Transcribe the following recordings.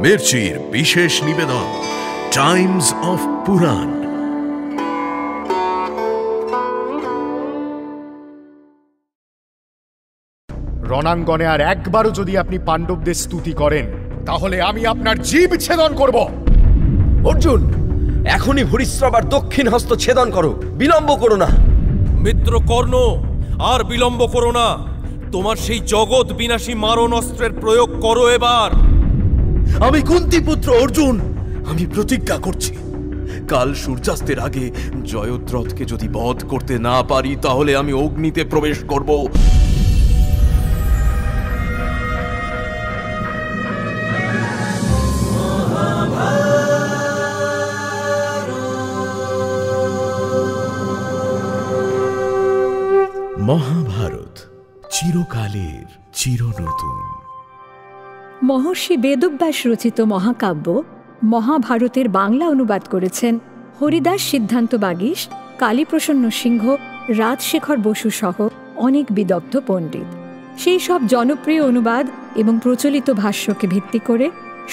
মির্চির বিশেষ নিবেদন Times of পুরাণ। রণাঙ্গনে আর একবারও যদি আপনি পাণ্ডবদের স্তুতি করেন তাহলে আমি আপনার জীব ছেদন করব। অর্জুন, এখনই ভূরিশ্রবার দক্ষিণ হস্ত ছেদন করো, বিলম্ব করো না। মিত্র কর্ণ, আর বিলম্ব করো না। তোমার সেই জগৎ বিনাশী মারণ অস্ত্রের প্রয়োগ করো এবার। আমি কুন্তিপুত্র অর্জুন, আমি প্রতিজ্ঞা করছি, কাল সূর্যাস্তের আগে জয়দ্রথকে যদি বধ করতে না পারি তাহলে আমি অগ্নিতে প্রবেশ করব। মহাভারত, চিরকালের চিরনতুন। মহর্ষি বেদব্যাস রচিত মহাকাব্য মহাভারতের বাংলা অনুবাদ করেছেন হরিদাস সিদ্ধান্ত বাগীশ, কালীপ্রসন্ন সিংহ, রাজশেখর বসু সহ অনেক বিদগ্ধ পণ্ডিত। সেই সব জনপ্রিয় অনুবাদ এবং প্রচলিত ভাষ্যকে ভিত্তি করে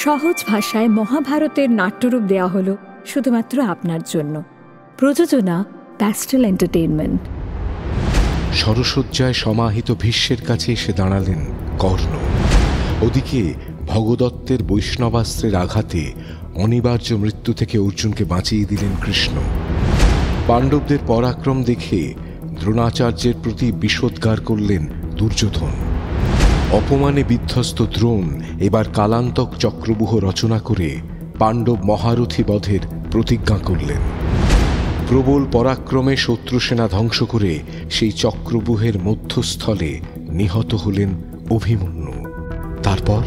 সহজ ভাষায় মহাভারতের নাট্যরূপ দেওয়া হল শুধুমাত্র আপনার জন্য। প্রযোজনা প্যাস্টেল এন্টারটেইনমেন্ট। সরসজ্জায় সমাহিত ভীষ্মের কাছে এসে দাঁড়ালেন কর্ণ। ওদিকে ভগদত্তের বৈষ্ণবাস্ত্রের আঘাতে অনিবার্য মৃত্যু থেকে অর্জুনকে বাঁচিয়ে দিলেন কৃষ্ণ। পাণ্ডবদের পরাক্রম দেখে দ্রোণাচার্যের প্রতি বিষোদ্গার করলেন দুর্যোধন। অপমানে বিধ্বস্ত দ্রোণ এবার কালান্তক চক্রব্যূহ রচনা করে পাণ্ডব মহারথী বধের প্রতিজ্ঞা করলেন। প্রবল পরাক্রমে শত্রুসেনা ধ্বংস করে সেই চক্রব্যূহের মধ্যস্থলে নিহত হলেন অভিমন্যু। তারপর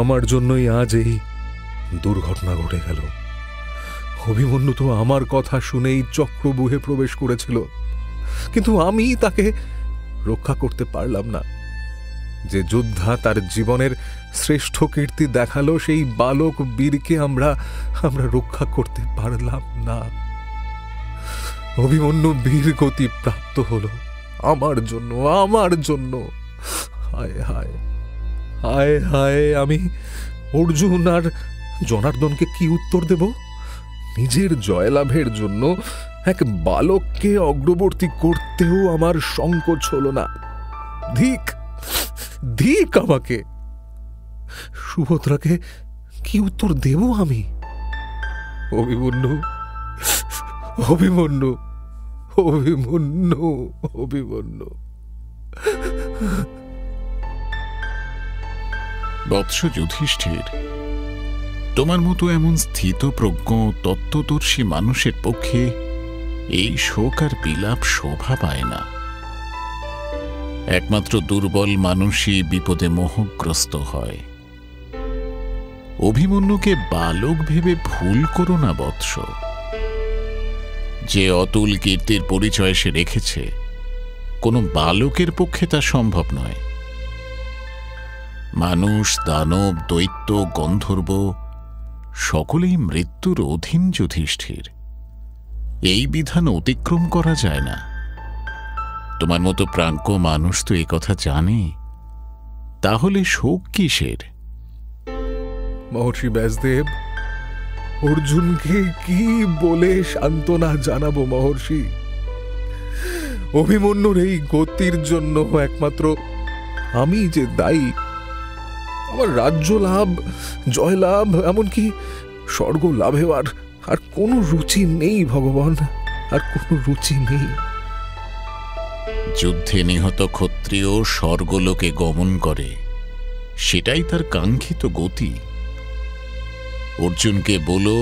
আমার জন্যই আজ এই দুর্ঘটনা ঘটে গেল। অভিমন্যু তো আমার কথা শুনেই চক্রব্যূহে প্রবেশ করেছিল, কিন্তু আমি তাকে রক্ষা করতে পারলাম না। যে যোদ্ধা তার জীবনের শ্রেষ্ঠ কীর্তি দেখালো, সেই বালক বীরকে আমরা রক্ষা করতে পারলাম না। অভিমন্যু বীর গতি প্রাপ্ত হলো আমার জন্য। হায় হায় হায় হায়, আমি অর্জুন আর জনার্দনকে কি উত্তর দেব? নিজের জয়লাভের জন্য এক বালককে অগ্রবর্তী করতেও আমার সংকোচ হলো না। ধিক আমাকে! সুভদ্রাকে কি উত্তর দেব আমি? অভিমন্যু, অভিমন্যু, অভিমন্যু, অভিমন্যু। বৎস যুধিষ্ঠির, তোমার মতো এমন স্থিতপ্রজ্ঞ তত্ত্বদর্শী মানুষের পক্ষে এই শোক আর বিলাপ শোভা পায় না। একমাত্র দুর্বল মানুষই বিপদে মোহগ্রস্ত হয়। অভিমন্যুকে বালক ভেবে ভুল করো না বৎস। যে অতুল কীর্তির পরিচয় সে রেখেছে, কোনো বালকের পক্ষে তা সম্ভব নয়। মানুষ, দানব, দৈত্য, গন্ধর্ব সকলেই মৃত্যুর অধীন যুধিষ্ঠির। এই বিধান অতিক্রম করা যায় না। তোমার মতো প্রাজ্ঞ মানুষ তো এ কথা জানে, তাহলে শোক কিসের? মহর্ষি ব্যাসদেব, অর্জুনকে কি বলে সান্ত্বনা জানাবো মহর্ষি? অভিমন্যুর এই গতির জন্য একমাত্র আমি যে দায়ী। আমার রাজ্য লাভ, জয়লাভ, এমনকি স্বর্গ লাভেও আর কোনো রুচি নেই ভগবান, আর কোনো রুচি নেই। যুদ্ধে নিহত ক্ষত্রিয় স্বর্গলোকে গমন করে, সেটাই তার কাঙ্ক্ষিত গতি। অর্জুনকে বলো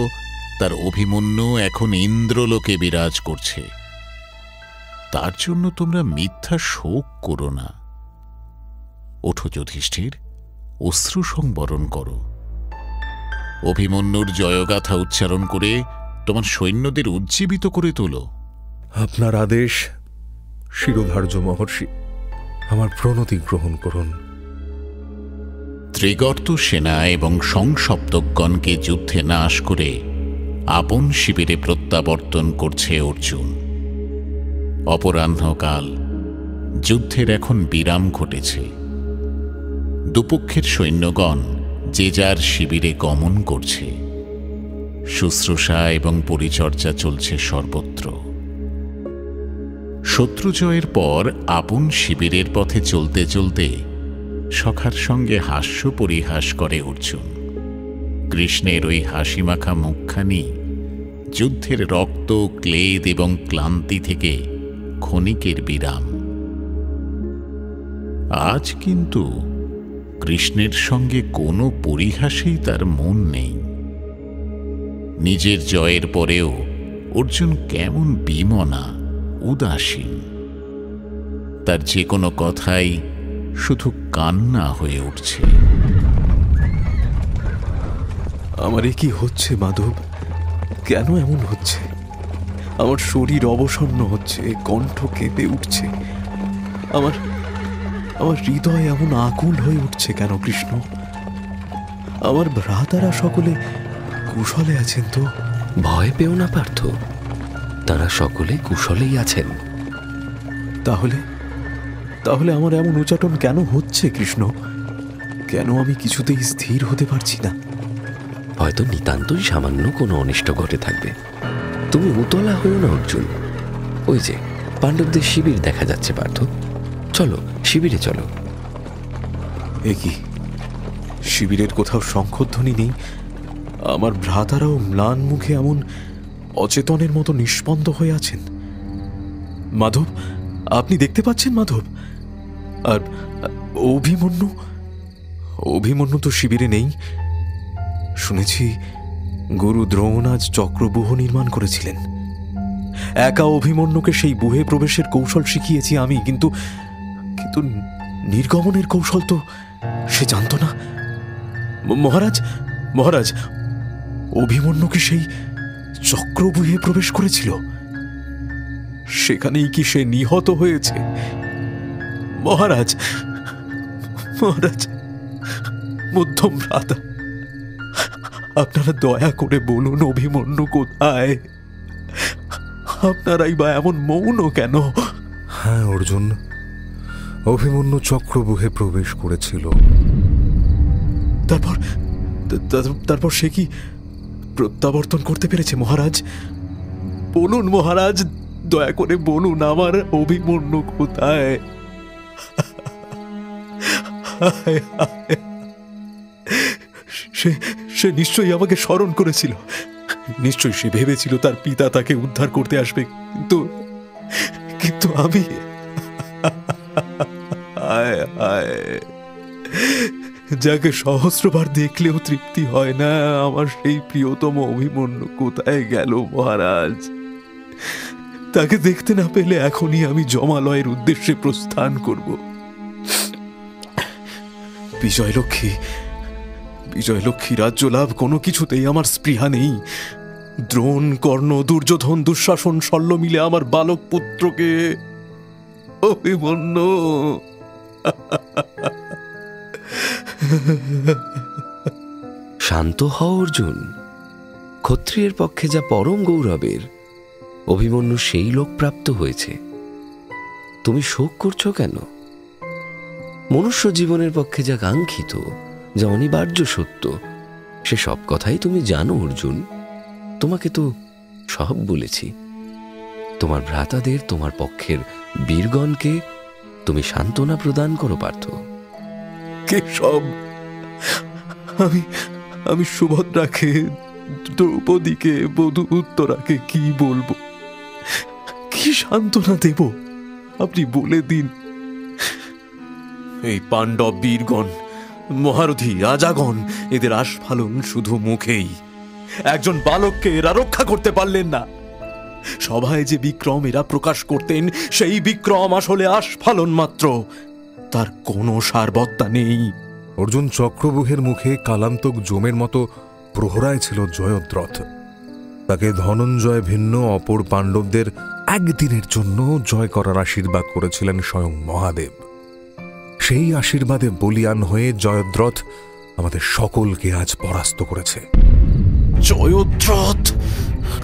তার অভিমন্যু এখন ইন্দ্রলোকে বিরাজ করছে। তার জন্য তোমরা মিথ্যা শোক করো না। ওঠো যুধিষ্ঠির, অশ্রু সংবরণ করো। অভিমন্যুর জয়গাথা উচ্চারণ করে তোমার সৈন্যদের উজ্জীবিত করে তোলো। আপনার আদেশ শিরোধার্য মহর্ষি, আমার প্রণতি গ্রহণ করুন। ত্রিগর্ত সেনা এবং সংসপ্তকগণকে যুদ্ধে নাশ করে আপন শিবিরে প্রত্যাবর্তন করছে অর্জুন। অপরাহ্নকাল, যুদ্ধের এখন বিরাম ঘটেছে। দুপক্ষের সৈন্যগণ যে যার শিবিরে গমন করছে। শুশ্রূষা এবং পরিচর্যা চলছে সর্বত্র। শত্রু জয়ের পর আপন শিবিরের পথে চলতে চলতে সখার সঙ্গে হাস্য পরিহাস করে অর্জুন। কৃষ্ণের ওই হাসিমাখা মুখখানি যুদ্ধের রক্ত, ক্লেদ এবং ক্লান্তি থেকে ক্ষণিকের বিরাম। আজ কিন্তু কৃষ্ণের সঙ্গে কোনো পরিহাসেই তার মন নেই। নিজের জয়ের পরেও অর্জুন কেমন বিমনা, উদাসীন। তার যে কোনো কথাই শুধু কান্না হয়ে উঠছে। আমার কি হচ্ছে মাধব? কেন এমন হচ্ছে? আমার শরীর অবসন্ন হচ্ছে, কণ্ঠ কেঁপে উঠছে, আমার হৃদয় এমন আকুল হয়ে উঠছে কেন কৃষ্ণ? আমার ভ্রাতারা সকলে কুশলে আছেন তো? ভয় পেও না পার্থ, তারা সকলে কুশলেই আছেন। তাহলে আমার এমন উচাটন কেন হচ্ছে কৃষ্ণ? কেন আমি কিছুতেই স্থির হতে পারছি না? হয়তো নিতান্তই সামান্য কোনো অনিষ্ট ঘটে থাকবে। তুমি উতলা হয়েও না অর্জুন। ওই যে পাণ্ডবদের শিবির দেখা যাচ্ছে পার্থ, চলো শিবিরে চলো। এ কি, শিবিরের কোথাও শঙ্খধ্বনি নেই? আমার ভ্রাতারাও ম্লান মুখে এমন অচেতনের মতো নিষ্পন্দ হয়ে আছেন। মাধব, আপনি দেখতে পাচ্ছেন মাধব? আর অভিমন্যু তো শিবিরে নেই। শুনেছি গুরু দ্রোণ আজ চক্রব্যূহ নির্মাণ করেছিলেন। একা অভিমন্যুকে সেই বুহে প্রবেশের কৌশল শিখিয়েছি আমি, কিন্তু নির্গমনের কৌশল তো সে জানত না। মহারাজ, অভিমন্যুকে সেই চক্রব্যূহে প্রবেশ করেছিল, সেখানেই কি সে নিহত হয়েছে? মহারাজ, মধ্যম ভ্রাতা, আপনারা দয়া করে বলুন অভিমন্যু কোথায়? আপনারাই বা এমন মৌন কেন? হ্যাঁ অর্জুন, অভিমন্যু চক্রব্যূহে প্রবেশ করেছিল। তারপর সে কি প্রত্যাবর্তন করতে পেরেছে মহারাজ? বলুন মহারাজ, দয়া করে বলুন আমার অভিমন্যু কোথায়? সে নিশ্চয়ই আমাকে স্মরণ করেছিল, নিশ্চয়ই সে ভেবেছিল তার পিতা তাকে উদ্ধার করতে আসবে, কিন্তু আমি যাকে সহস্রবার দেখলেও তৃপ্তি হয় না, আমার সেই প্রিয়তম অভিমন্যু কোথায় গেল মহারাজ? তাকে দেখতে না পেলে এখনই আমি জমালয়ের উদ্দেশ্যে প্রস্থান করব। বিজয়লক্ষ্মী রাজ্য লাভ কোনো কিছুতেই আমার স্পৃহা নেই। দ্রোণ, কর্ণ, দুর্যোধন, দুঃশাসন, শল্য মিলে আমার বালক পুত্রকে অভিমন্যু। শান্ত হও অর্জুন। ক্ষত্রিয়ের পক্ষে যা পরম গৌরবের, অভিমন্যু সেই লোক প্রাপ্ত হয়েছে। তুমি শোক করছো কেন? মনুষ্য জীবনের পক্ষে যা কাঙ্ক্ষিত, যা অনিবার্য সত্য, সে সব কথাই তুমি জানো অর্জুন। তোমাকে তো সব বলেছি। তোমার ভ্রাতাদের, তোমার পক্ষের বীরগণকে তুমি সান্ত্বনা প্রদান করো পার্থ। কে সব? আমি সুভদ্রাকে, দ্রৌপদীকে, বধূ উত্তরাকে কি বলবো? কি সান্ত্বনা দেব? আপনি বলে দিন। এই পাণ্ডব বীরগণ, মহারথী রাজাগণ, এদের আস্ফালন শুধু মুখেই। একজন বালককে এরা রক্ষা করতে পারলেন না। সভায় যে বিক্রম এরা প্রকাশ করতেন, সেই বিক্রম আসলে আস্ফালন মাত্র, তার কোনো সারবত্তা নেই। অর্জুন, চক্রব্যূহের মুখে কালান্তক জমের মতো প্রহরায় ছিল জয়দ্রথ। তাকে ধনঞ্জয় ভিন্ন অপর পাণ্ডবদের একদিনের জন্য জয় করার আশীর্বাদ করেছিলেন স্বয়ং মহাদেব। সেই আশীর্বাদে বলিয়ান হয়ে জয়দ্রথ আমাদের সকলকে আজ পরাস্ত করেছে। জয়দ্রথ!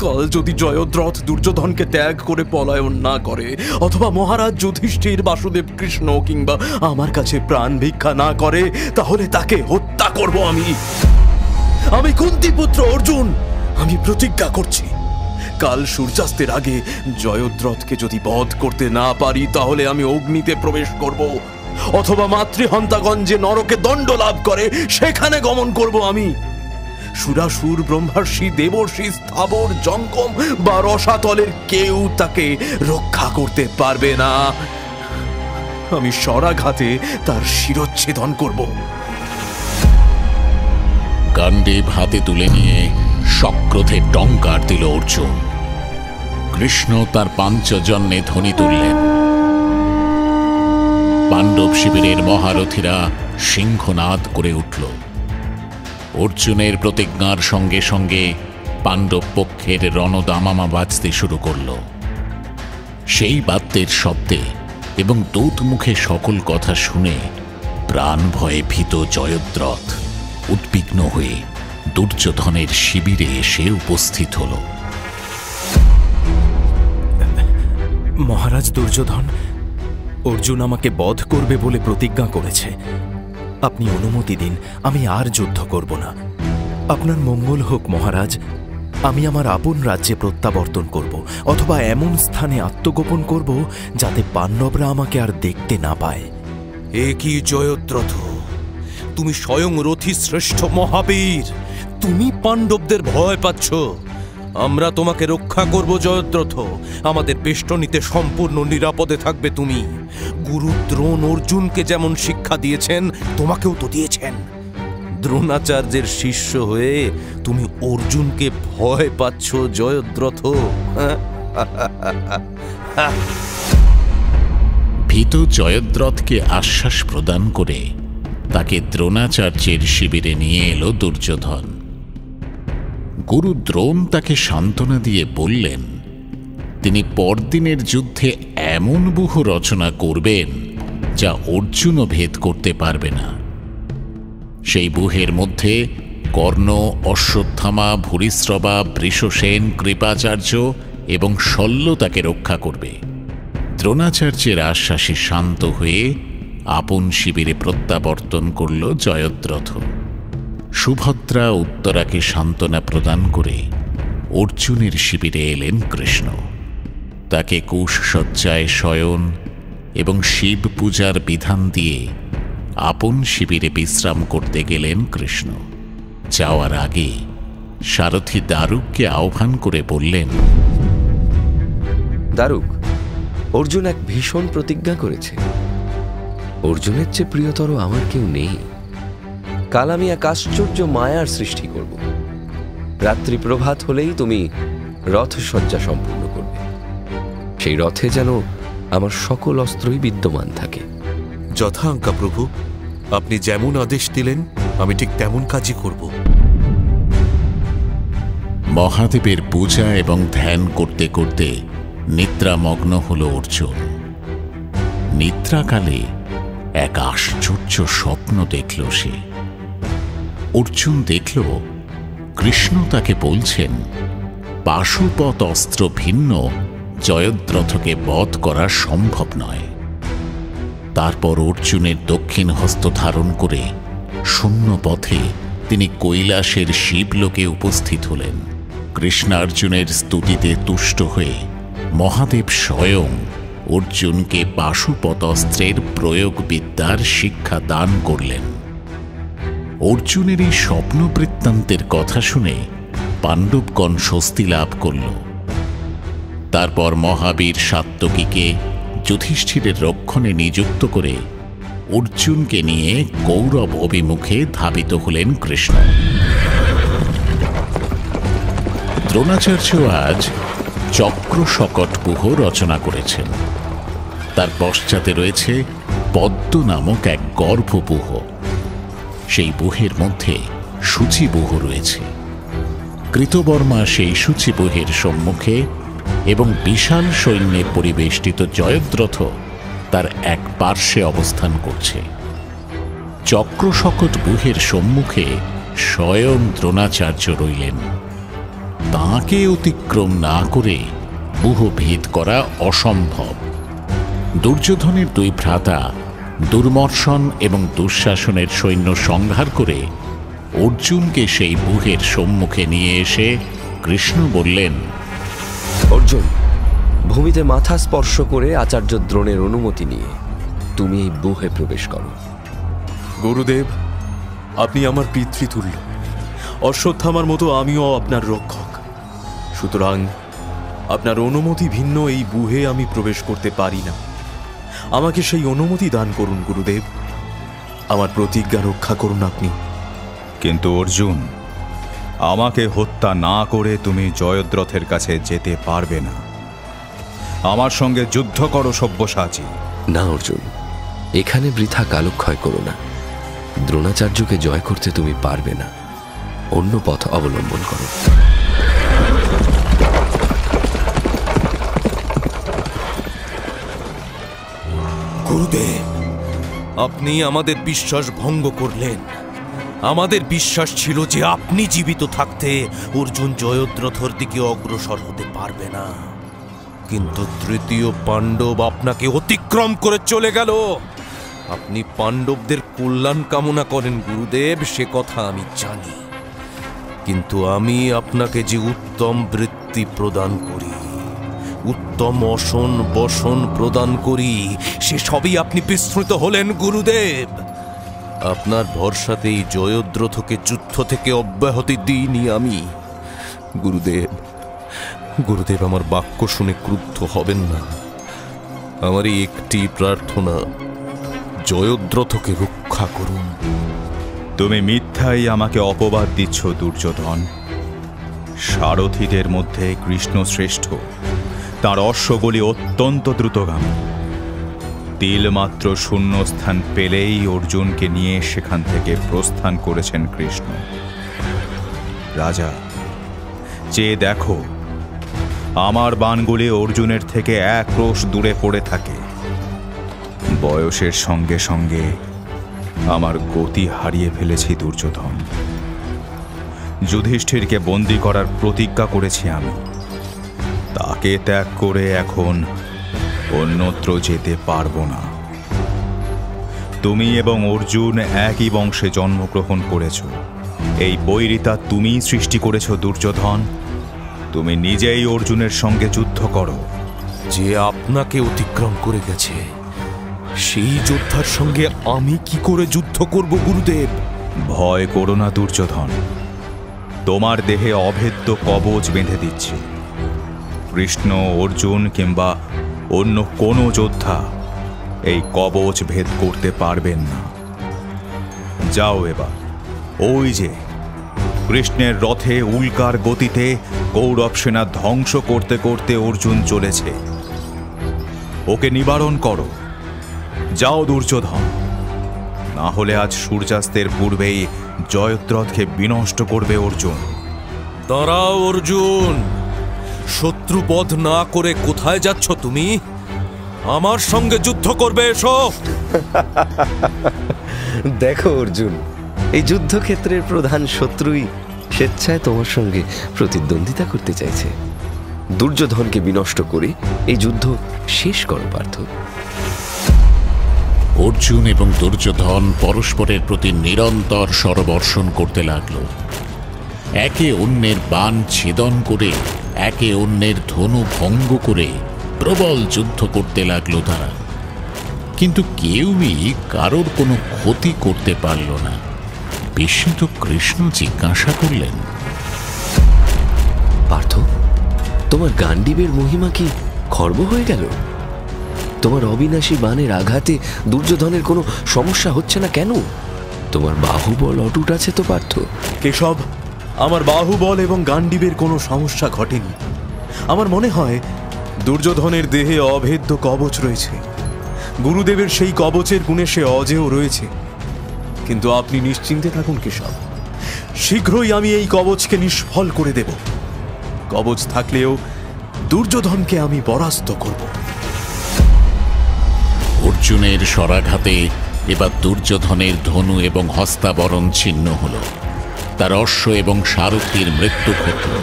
কাল যদি জয়দ্রথ দুর্যোধনকে ত্যাগ করে পলায়ন না করে, অথবা মহারাজ যুধিষ্ঠির বাসুদেব কৃষ্ণ কিংবা আমার কাছে প্রাণ ভিক্ষা না করে, তাহলে তাকে হত্যা করব আমি কুন্তিপুত্র অর্জুন। আমি প্রতিজ্ঞা করছি, কাল সূর্যাস্তের আগে জয়দ্রথকে যদি বধ করতে না পারি, তাহলে আমি অগ্নিতে প্রবেশ করব, অথবা মাতৃহন্তাগণ যে নরকে দণ্ড লাভ করে সেখানে গমন করব আমি। সুরাসুর, ব্রহ্মর্ষি, দেবর্ষি, স্থাবর, জঙ্গম বা রসাতলের কেউ তাকে রক্ষা করতে পারবে না। আমি শরাঘাতে তার শিরচ্ছেদন করব। গান্ডীব হাতে তুলে নিয়ে সক্রোধে টঙ্কার দিল অর্জুন। কৃষ্ণ তার পাঞ্চজন্যে ধ্বনি তুললেন। পাণ্ডব শিবিরের মহারথীরা সিংহনাদ করে উঠল। অর্জুনের প্রতিজ্ঞার সঙ্গে সঙ্গে পাণ্ডব পক্ষের রণদামামা বাজতে শুরু করল। সেই বাদ্যের শব্দে এবং দূত মুখে সকল কথা শুনে প্রাণ ভয়ে ভীত জয়দ্রথ উদ্বিগ্ন হয়ে দুর্যোধনের শিবিরে এসে উপস্থিত হল। মহারাজ দুর্যোধন, অর্জুন আমাকে বধ করবে বলে প্রতিজ্ঞা করেছে। আপনি অনুমতি দিন, আমি আর যুদ্ধ করব না। আপনার মঙ্গল হোক মহারাজ। আমি আমার আপন রাজ্যে প্রত্যাবর্তন করব, অথবা এমন স্থানে আত্মগোপন করব যাতে পাণ্ডবরা আমাকে আর দেখতে না পায়। এ কি জয়দ্রথ, তুমি স্বয়ং রথী শ্রেষ্ঠ মহাবীর, তুমি পাণ্ডবদের ভয় পাচ্ছ। আমরা তোমাকে রক্ষা করব জয়দ্রথ। আমাদের বেষ্টনীতে সম্পূর্ণ নিরাপদে থাকবে তুমি। গুরু দ্রোণ অর্জুনকে যেমন শিক্ষা দিয়েছেন, তোমাকেও তো দিয়েছেন। দ্রোণাচার্যের শিষ্য হয়ে তুমি অর্জুনকে ভয় পাচ্ছ জয়দ্রথ। ভীত জয়দ্রথকে আশ্বাস প্রদান করে তাকে দ্রোণাচার্যের শিবিরে নিয়ে এলো দুর্যোধন। গুরু দ্রোণ তাকে সান্ত্বনা দিয়ে বললেন, তিনি পরদিনের যুদ্ধে এমন ব্যূহ রচনা করবেন যা অর্জুনও ভেদ করতে পারবে না। সেই ব্যূহের মধ্যে কর্ণ, অশ্বত্থামা, ভূরিশ্রবা, বৃষসেন, কৃপাচার্য এবং শল্য তাকে রক্ষা করবে। দ্রোণাচার্যের আশ্বাসে শান্ত হয়ে আপন শিবিরে প্রত্যাবর্তন করল জয়দ্রথ। সুভদ্রা উত্তরাকে সান্ত্বনা প্রদান করে অর্জুনের শিবিরে এলেন কৃষ্ণ। তাকে কুশসজ্জায় শয়ন এবং শিব পূজার বিধান দিয়ে আপন শিবিরে বিশ্রাম করতে গেলেন কৃষ্ণ। যাওয়ার আগে সারথী দারুককে আহ্বান করে বললেন, দারুক, অর্জুন এক ভীষণ প্রতিজ্ঞা করেছে। অর্জুনের চেয়ে প্রিয়তর আমার কেউ নেই। কাল আমি এক আশ্চর্য মায়ার সৃষ্টি করব। রাত্রি প্রভাত হলেই তুমি রথসজ্জা সম্পূর্ণ করবে। সেই রথে যেন আমার সকল অস্ত্রই বিদ্যমান থাকে। যথা আজ্ঞা প্রভু, আপনি যেমন আদেশ দিলেন আমি ঠিক তেমন কাজই করব। মহাদেবের পূজা এবং ধ্যান করতে করতে নিদ্রামগ্ন হল অর্জুন। নিদ্রাকালে এক আশ্চর্য স্বপ্ন দেখল সে। অর্জুন দেখল কৃষ্ণ তাকে বলছেন, পাশুপত অস্ত্র ভিন্ন জয়দ্রথকে বধ করা সম্ভব নয়। তারপর অর্জুনের দক্ষিণ হস্ত ধারণ করে শূন্য পথে তিনি কৈলাসের শিবলোকে উপস্থিত হলেন। কৃষ্ণার্জুনের স্তুতিতে তুষ্ট হয়ে মহাদেব স্বয়ং অর্জুনকে পাশুপত অস্ত্রের প্রয়োগ বিদ্যার শিক্ষা দান করলেন। অর্জুনের এই স্বপ্ন বৃত্তান্তের কথা শুনে পাণ্ডবগণ স্বস্তি লাভ করল। তারপর মহাবীর সাত্ত্বকীকে যুধিষ্ঠিরের রক্ষণে নিযুক্ত করে অর্জুনকে নিয়ে কৌরব অভিমুখে ধাবিত হলেন কৃষ্ণ। দ্রোণাচার্য আজ চক্র শকট ব্যূহ রচনা করেছেন। তার পশ্চাতে রয়েছে পদ্ম নামক এক গর্ভব্যূহ। সেই ব্যূহের মধ্যে সূচিব্যূহ রয়েছে। কৃতবর্মা সেই সূচিব্যূহের সম্মুখে এবং বিশাল সৈন্যে পরিবেষ্টিত জয়দ্রথ তার এক পার্শ্বে অবস্থান করছে। চক্রশকট ব্যূহের সম্মুখে স্বয়ং দ্রোণাচার্য রইলেন। তাঁকে অতিক্রম না করে বুহ ভেদ করা অসম্ভব। দুর্যোধনের দুই ভ্রাতা দুর্মর্শন এবং দুঃশাসনের সৈন্য সংহার করে অর্জুনকে সেই বুহের সম্মুখে নিয়ে এসে কৃষ্ণ বললেন, অর্জুন, ভূমিতে মাথা স্পর্শ করে আচার্য দ্রোণের অনুমতি নিয়ে তুমি এই বুহে প্রবেশ করো। গুরুদেব, আপনি আমার পিতৃতুল্য। অশ্বত্থামার মতো আমিও আপনার রক্ষক। সুতরাং আপনার অনুমতি ভিন্ন এই বুহে আমি প্রবেশ করতে পারি না। আমাকে সেই অনুমতি দান করুন গুরুদেব। আমার প্রতিজ্ঞা রক্ষা করুন আপনি। কিন্তু অর্জুন, আমাকে হত্যা না করে তুমি জয়দ্রথের কাছে যেতে পারবে না। আমার সঙ্গে যুদ্ধ করো সব্যসাচী। না অর্জুন, এখানে বৃথা কালক্ষয় করো না। দ্রোণাচার্যকে জয় করতে তুমি পারবে না। অন্য পথ অবলম্বন করো। গুরুদেব, আপনি আমাদের বিশ্বাস ভঙ্গ করলেন। আমাদের বিশ্বাস ছিল যে আপনি জীবিত থাকতে অর্জুন জয়দ্রথর দিকে অগ্রসর হতে পারবে না, কিন্তু তৃতীয় পাণ্ডব আপনাকে অতিক্রম করে চলে গেল। আপনি পাণ্ডবদের কল্যাণ কামনা করেন গুরুদেব, সে কথা আমি জানি, কিন্তু আমি আপনাকে যে উত্তম বৃত্তি প্রদান করি, উত্তম অসন বসন প্রদান করি, সে সবই আপনি বিস্মৃত হলেন গুরুদেব। আপনার ভরসাতেই জয়দ্রথকে যুদ্ধ থেকে অব্যাহতি দিইনি আমি। গুরুদেব, আমার বাক্য শুনে ক্রুদ্ধ হবেন না। আমার এই একটি প্রার্থনা, জয়দ্রথকে রক্ষা করুন। তুমি মিথ্যাই আমাকে অপবাদ দিচ্ছ দুর্যোধন। সারথীদের মধ্যে কৃষ্ণ শ্রেষ্ঠ। তার অশ্বগুলি অত্যন্ত দ্রুতগামী। তিলমাত্র শূন্যস্থান পেলেই অর্জুনকে নিয়ে সেখান থেকে প্রস্থান করেছেন কৃষ্ণ। রাজা, চেয়ে দেখো, আমার বাণগুলি অর্জুনের থেকে এক ক্রোশ দূরে পড়ে থাকে। বয়সের সঙ্গে সঙ্গে আমার গতি হারিয়ে ফেলেছি দুর্যোধন। যুধিষ্ঠিরকে বন্দী করার প্রতিজ্ঞা করেছি আমি। তাকে ত্যাগ করে এখন অন্যত্র যেতে পারবো না। তুমি এবং অর্জুন একই বংশে জন্মগ্রহণ করেছ। এই বৈরিতা তুমিই সৃষ্টি করেছ দুর্যোধন। তুমি নিজেই অর্জুনের সঙ্গে যুদ্ধ করো। যে আপনাকে অতিক্রম করে গেছে, সেই যোদ্ধার সঙ্গে আমি কি করে যুদ্ধ করব গুরুদেব? ভয় করো না দুর্যোধন, তোমার দেহে অভেদ্য কবচ বেঁধে দিচ্ছি। কৃষ্ণ, অর্জুন কিংবা অন্য কোনো যোদ্ধা এই কবচ ভেদ করতে পারবেন না। যাও এবার। ওই যে কৃষ্ণের রথে উল্কার গতিতে কৌরব সেনা ধ্বংস করতে করতে অর্জুন চলেছে। ওকে নিবারণ করো। যাও দুর্যোধন, না হলে আজ সূর্যাস্তের পূর্বেই জয়দ্রথকে বিনষ্ট করবে অর্জুন। দাঁড়াও অর্জুন, শত্রুবধ না করে কোথায় যাচ্ছ তুমি? আমার সঙ্গে যুদ্ধ করবে এসো। দেখো অর্জুন, এই যুদ্ধক্ষেত্রের প্রধান শত্রুই স্বেচ্ছায় তোমার সঙ্গে প্রতিদ্বন্দ্বিতা করতে চাইছে। দুর্যোধনকে বিনষ্ট করে এই যুদ্ধ শেষ করো পার্থ। অর্জুন এবং দুর্যোধন পরস্পরের প্রতি নিরন্তর শরবর্ষণ করতে লাগল। একে অন্যের বাণ ছেদন করে, একে অন্যের ধনু ভঙ্গ করে প্রবল যুদ্ধ করতে লাগলো তারা। কিন্তু কেউই কারোর কোনো ক্ষতি করতে পারল না। বিস্মিত কৃষ্ণ জিজ্ঞাসা করলেন, পার্থ, তোমার গান্ডীবের মহিমা কি খর্ব হয়ে গেল? তোমার অবিনাশী বাণের আঘাতে দুর্যোধনের কোনো সমস্যা হচ্ছে না কেন? তোমার বাহুবল অটুট আছে তো পার্থ? কেশব, আমার বাহুবল এবং গান্ডীবের কোনো সমস্যা ঘটেনি। আমার মনে হয় দুর্যোধনের দেহে অভেদ্য কবচ রয়েছে। গুরুদেবের সেই কবচের গুণে সে অজেয় রয়েছে। কিন্তু আপনি নিশ্চিন্তে থাকুন কেশব, শীঘ্রই আমি এই কবচকে নিষ্ফল করে দেব। কবচ থাকলেও দুর্যোধনকে আমি পরাস্ত করব। অর্জুনের শরাঘাতে এবার দুর্যোধনের ধনু এবং হস্তাবরণ ছিন্ন হল। তার অশ্ব এবং সারথীর মৃত্যু ঘটল।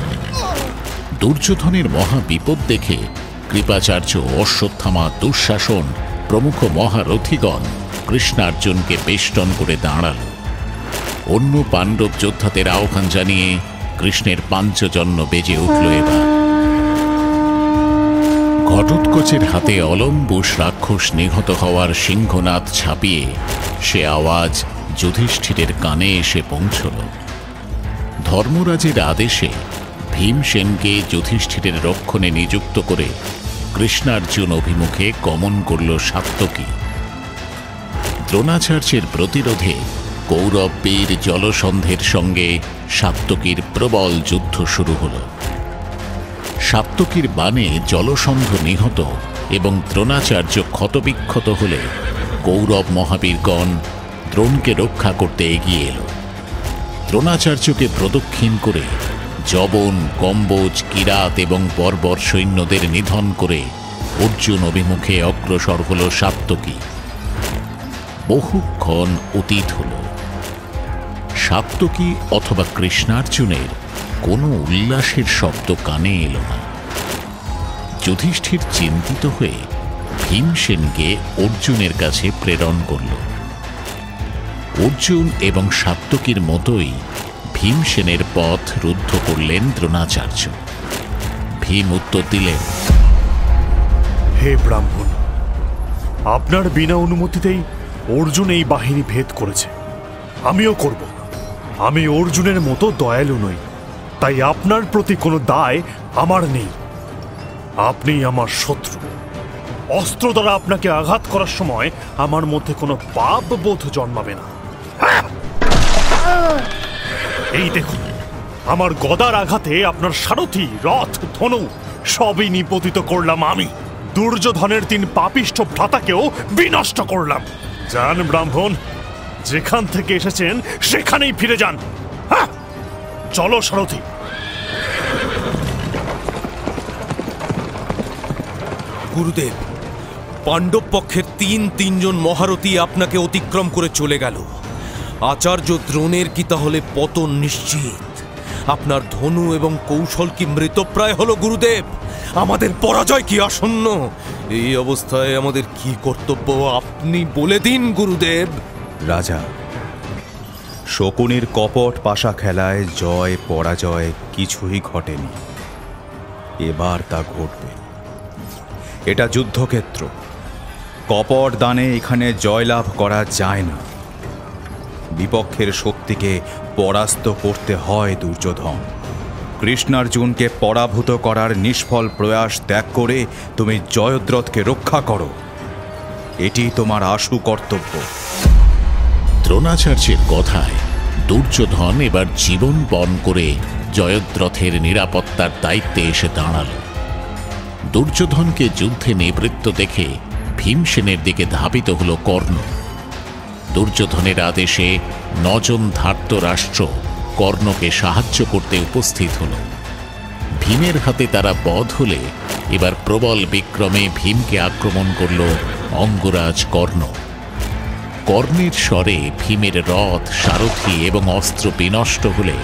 দুর্যোধনের মহা বিপদ দেখে কৃপাচার্য, অশ্বত্থামা, দুঃশাসন প্রমুখ মহারথীগণ কৃষ্ণার্জুনকে বেষ্টন করে দাঁড়াল। অন্য পাণ্ডব যোদ্ধাদের আহ্বান জানিয়ে কৃষ্ণের পাঞ্চজন্য বেজে উঠল। এবার ঘটোৎকচের হাতে অলম্বুস রাক্ষস নিহত হওয়ার সিংহনাদ ছাপিয়ে সে আওয়াজ যুধিষ্ঠিরের কানে এসে পৌঁছল। ধর্মরাজের আদেশে ভীমসেনকে যুধিষ্ঠিরের রক্ষণে নিযুক্ত করে কৃষ্ণার্জুন অভিমুখে গমন করল সাত্যকী। দ্রোণাচার্যের প্রতিরোধে কৌরব বীর জলসন্ধের সঙ্গে সাত্যকীর প্রবল যুদ্ধ শুরু হল। সাত্যকীর বাণে জলসন্ধ নিহত এবং দ্রোণাচার্য ক্ষতবিক্ষত হলে কৌরব মহাবীরগণ দ্রোণকে রক্ষা করতে এগিয়ে এল। দ্রোণাচার্যকে প্রদক্ষিণ করে যবন, কম্বোজ, কিরাত এবং বর্বর সৈন্যদের নিধন করে অর্জুন অভিমুখে অগ্রসর হল সাত্যকী। বহুক্ষণ অতীত হল। সাত্যকী অথবা কৃষ্ণার্জুনের কোনো উল্লাসের শব্দ কানে এলো না। যুধিষ্ঠির চিন্তিত হয়ে ভীমসেনকে অর্জুনের কাছে প্রেরণ করল। অর্জুন এবং সাত্যকীর মতোই ভীমসেনের পথ রুদ্ধ করলেন দ্রোণাচার্য। ভীম উত্তর দিলেন, হে ব্রাহ্মণ, আপনার বিনা অনুমতিতেই অর্জুন এই বাহিনী ভেদ করেছে। আমিও করব। আমি অর্জুনের মতো দয়ালু নই, তাই আপনার প্রতি কোনো দায় আমার নেই। আপনি আমার শত্রু। অস্ত্র দ্বারা আপনাকে আঘাত করার সময় আমার মধ্যে কোনো পাপ বোধ জন্মাবে না। এই দেখুন, আমার গদার আঘাতে আপনার সারথি, রথ, ধনু সবই নিপতিত করলাম আমি। দুর্যোধনের 3 পাপিষ্ঠ ভ্রাতাকেও বিনষ্ট করলাম। যান ব্রাহ্মণ, যেখান থেকে এসেছেন সেখানেই ফিরে যান। চলো সারথি। গুরুদেব, পাণ্ডব পক্ষের 3 মহারথী আপনাকে অতিক্রম করে চলে গেল। আচার্য দ্রোণের কি তাহলে পতন নিশ্চিত? আপনার ধনু এবং কৌশল কি মৃতপ্রায় হলো গুরুদেব? আমাদের পরাজয় কি আসন্ন? এই অবস্থায় আমাদের কি কর্তব্য আপনি বলে দিন গুরুদেব। রাজা, শকুনির কপট পাশা খেলায় জয় পরাজয় কিছুই ঘটেনি। এবার তা ঘটবে। এটা যুদ্ধক্ষেত্র। কপট দানে এখানে জয়লাভ করা যায় না। বিপক্ষের শক্তিকে পরাস্ত করতে হয় দুর্যোধন। কৃষ্ণার্জুনকে পরাভূত করার নিষ্ফল প্রয়াস ত্যাগ করে তুমি জয়দ্রথকে রক্ষা করো। এটি তোমার আশু কর্তব্য। দ্রোণাচার্যের কথায় দুর্যোধন এবার জীবন বন করে জয়দ্রথের নিরাপত্তার দায়িত্বে এসে দাঁড়াল। দুর্যোধনকে যুদ্ধে নিবৃত্ত দেখে ভীমসেনের দিকে ধাবিত হল কর্ণ। দুর্যোধনের আদেশে 9 জন ধার্ত রাষ্ট্র কর্ণকে সাহায্য করতে উপস্থিত হল। ভীমের হাতে তারা বধ হলে এবার প্রবল বিক্রমে ভীমকে আক্রমণ করল অঙ্গরাজ কর্ণ। কর্ণের স্বরে ভীমের রথ, সারথি এবং অস্ত্র বিনষ্ট হলে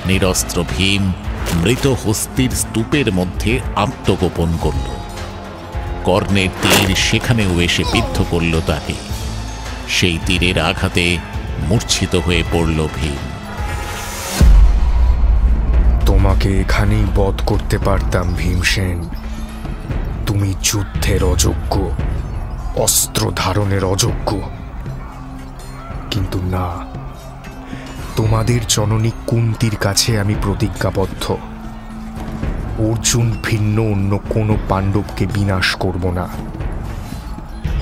নিরস্ত্র ভীম মৃত হস্তির স্তূপের মধ্যে আত্মগোপন করল। কর্ণের তীর সেখানেও এসে বিদ্ধ করল তাকে। সেই তীরের আঘাতে মূর্ছিত হয়ে পড়ল ভীম। তোমাকে এখানেই বধ করতে পারতাম ভীমসেন। তুমি যুদ্ধের অযোগ্য, অস্ত্র ধারণের অযোগ্য। কিন্তু না, তোমাদের জননী কুন্তির কাছে আমি প্রতিজ্ঞাবদ্ধ। অর্জুন ভিন্ন অন্য কোনো পাণ্ডবকে বিনাশ করব না।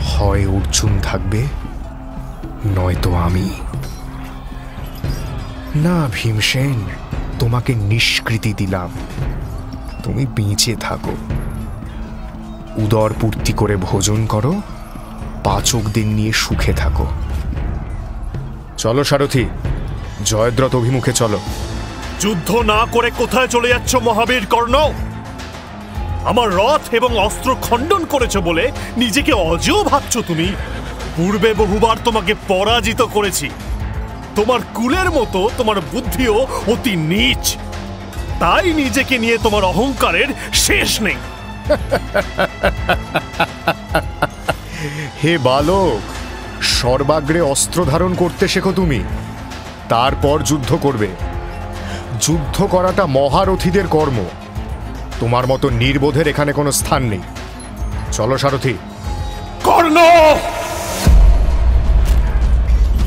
হয় অর্জুন থাকবে, নয়তো আমি। না ভীমসেন, তোমাকে নিষ্কৃতি দিলাম। তুমি বেঁচে থাকো, উদর পূর্তি করে ভোজন করো, পাচকদের নিয়ে সুখে থাকো। চলো সারথি, জয়দ্রথ অভিমুখে চলো। যুদ্ধ না করে কোথায় চলে যাচ্ছ মহাবীর কর্ণ? আমার রথ এবং অস্ত্র খণ্ডন করেছ বলে নিজেকে অজেয় ভাবছ তুমি? পূর্বে বহুবার তোমাকে পরাজিত করেছি। তোমার কুলের মতো তোমার বুদ্ধিও অতি নীচ। তাই নিজেকে নিয়ে তোমার অহংকারের শেষ নেই। হে বালক, সর্বাগ্রে অস্ত্র ধারণ করতে শেখো তুমি, তারপর যুদ্ধ করবে। যুদ্ধ করাটা মহারথীদের কর্ম। তোমার মতো নির্বোধের এখানে কোনো স্থান নেই। চলো সারথি। কর্ণ!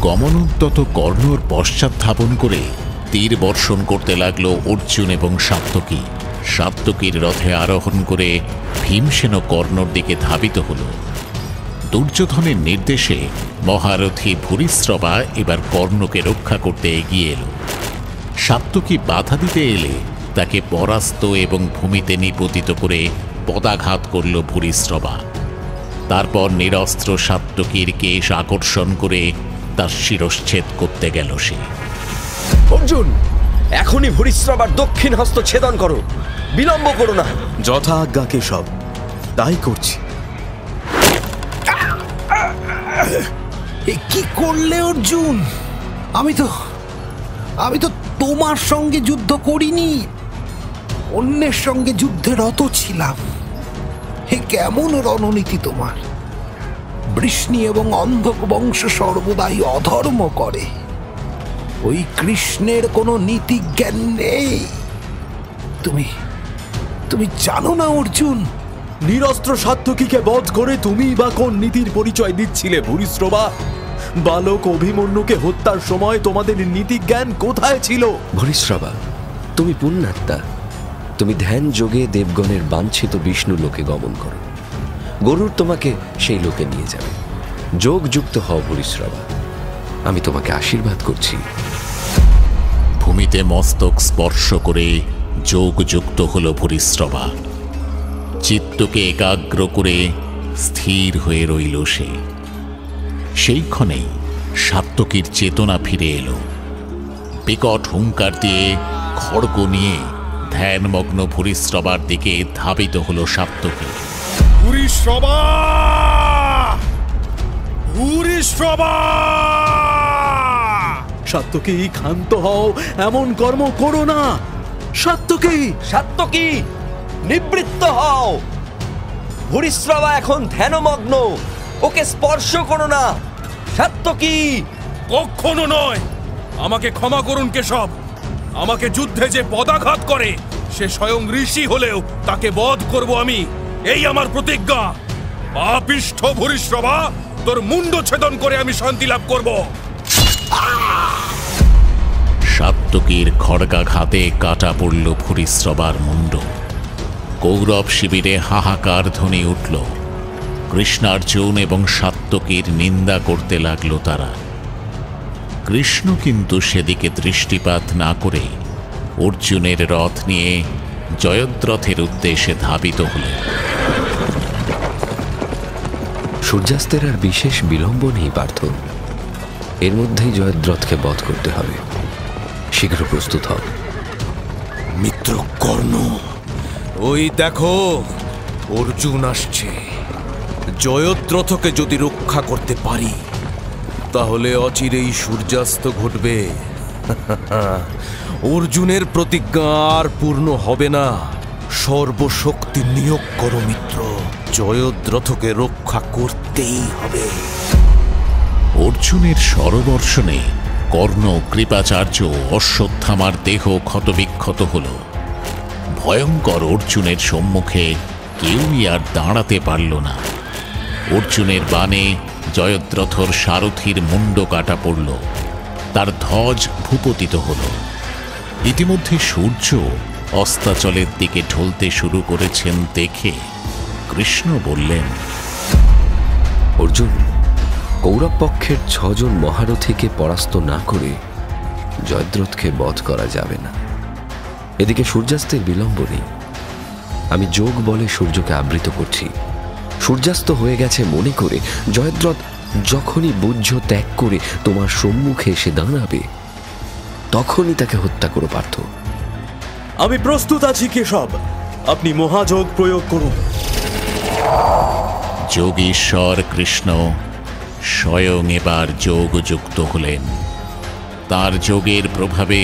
গমনোদ্যত কর্ণর পশ্চাৎধাবন করে তীর বর্ষণ করতে লাগলো অর্জুন এবং সাত্যকী। সাত্যকীর রথে আরোহণ করে ভীমসেন কর্ণর দিকে ধাবিত হল। দুর্যোধনের নির্দেশে মহারথী ভূরিশ্রবা এবার কর্ণকে রক্ষা করতে এগিয়ে এলো। সাত্যকী বাধা দিতে এলে তাকে পরাস্ত এবং ভূমিতে নিপতিত করে পদাঘাত করল ভূরিশ্রবা। তারপর নিরস্ত্র সাত্যকীর কেশ আকর্ষণ করে তার শিরশ্ছেদ করতে গেল সে। অর্জুন, এখনই ভূরিশ্রবার দক্ষিণ হস্ত ছেদন করো, বিলম্ব করো না। যথা আজ্ঞা কেশব, তাই করছি। কি করলে অর্জুন? আমি তো তোমার সঙ্গে যুদ্ধ করিনি, অন্যের সঙ্গে যুদ্ধে রত ছিলাম। হে কেমন রণনীতি তোমার! বৃষ্ণি এবং অন্ধক বংশ সর্বদাই অধর্ম করে, ওই কৃষ্ণের কোনো নীতি জ্ঞান নেই। তুমি জানো না অর্জুন? নিরস্ত্র সাত্যকীকে বধ করে তুমি বা কোন নীতির পরিচয় দিচ্ছিলে ভূরিশ্রবা? বালক অভিমন্যুকে হত্যার সময় তোমাদের নীতি জ্ঞান কোথায় ছিল? ভূরিশ্রবা, তুমি পুণ্যাত্মা। তুমি ধ্যান যোগে দেবগণের বাঞ্ছিত বিষ্ণু লোকে গমন করো। গরুর তোমাকে সেই লোকে নিয়ে যাবে। যোগযুক্ত হও ভূরিশ্রবা, আমি তোমাকে আশীর্বাদ করছি। ভূমিতে মস্তক স্পর্শ করে যোগযুক্ত হল ভূরিশ্রবা। চিত্তকে একাগ্র করে স্থির হয়ে রইল সে। সেইক্ষণেই সাত্যকীর চেতনা ফিরে এলো। বিকট হুঙ্কার দিয়ে খড়গ নিয়ে ধ্যানমগ্ন ভূরিশ্রবার দিকে ধাবিত হল সাত্যকী। ভূরিশ্রবা! ভূরিশ্রবা! সাত্যকী, ক্ষান্ত হও, এমন কর্ম করো না। সাত্যকী! সাত্যকী, নিবৃত্ত হও। ভূরিশ্রবা এখন ধ্যানমগ্ন, ওকে স্পর্শ করো না। সাত্যকী! কখনো নয়। আমাকে ক্ষমা করুন কেশব। আমাকে যুদ্ধে যে পদাঘাত করে সে স্বয়ং ঋষি হলেও তাকে বধ করব আমি, এই আমার প্রতিজ্ঞা। পাপিষ্ঠ ভূরিশ্রবা, তোর মুন্ড ছেদন করে আমি শান্তি লাভ করব। সাত্যকীর খড়গাঘাতে কাটা পড়ল ভূরিশ্রবার মুন্ড। কৌরব শিবিরে হাহাকার ধ্বনি উঠল। কৃষ্ণার্জুন এবং সাত্যকীর নিন্দা করতে লাগলো তারা। কৃষ্ণ কিন্তু সেদিকে দৃষ্টিপাত না করে অর্জুনের রথ নিয়ে জয়দ্রথের উদ্দেশ্যে ধাবিত হলেন। সূর্যাস্তের আর বিশেষ বিলম্ব নেই পার্থ। এর মধ্যেই জয়দ্রথকে বধ করতে হবে। শীঘ্র প্রস্তুত হও। মিত্র কর্ণ, ওই দেখো অর্জুন আসছে। জয়দ্রথকে যদি রক্ষা করতে পারি তাহলে অচিরেই সূর্যাস্ত ঘটবে। অর্জুনের প্রতিজ্ঞা আর পূর্ণ হবে না। সর্বশক্তি নিয়োগ করো মিত্র, জয়দ্রথকে রক্ষা করতেই হবে। অর্জুনের স্বরবর্ষণে কর্ণ, কৃপাচার্য, অশ্বত্থামার দেহ ক্ষতবিক্ষত হল। ভয়ঙ্কর অর্জুনের সম্মুখে কেউই আর দাঁড়াতে পারল না। অর্জুনের বাণে জয়দ্রথর সারথীর মুন্ড কাটা পড়ল, তার ধ্বজ ভূপতিত হল। ইতিমধ্যে সূর্য অস্তাচলের দিকে ঢলতে শুরু করেছেন দেখে কৃষ্ণ বললেন, অর্জুন, কৌরব পক্ষের 6 জন মহারথীকে পরাস্ত না করে জয়দ্রথকে বধ করা যাবে না। এদিকে সূর্যাস্তের বিলম্ব নেই। আমি যোগ বলে সূর্যকে আবৃত করছি। সূর্যাস্ত হয়ে গেছে মনে করে জয়দ্রথ যখনই বুঝ ত্যাগ করে তোমার সম্মুখে এসে দাঁড়াবে তখনই তাকে হত্যা করো পার্থ। আমি প্রস্তুত আছি কেশব, আপনি মহাযোগ প্রয়োগ করুন। যোগীশ্বর কৃষ্ণ স্বয়ং এবার যোগযুক্ত হলেন। তার যোগের প্রভাবে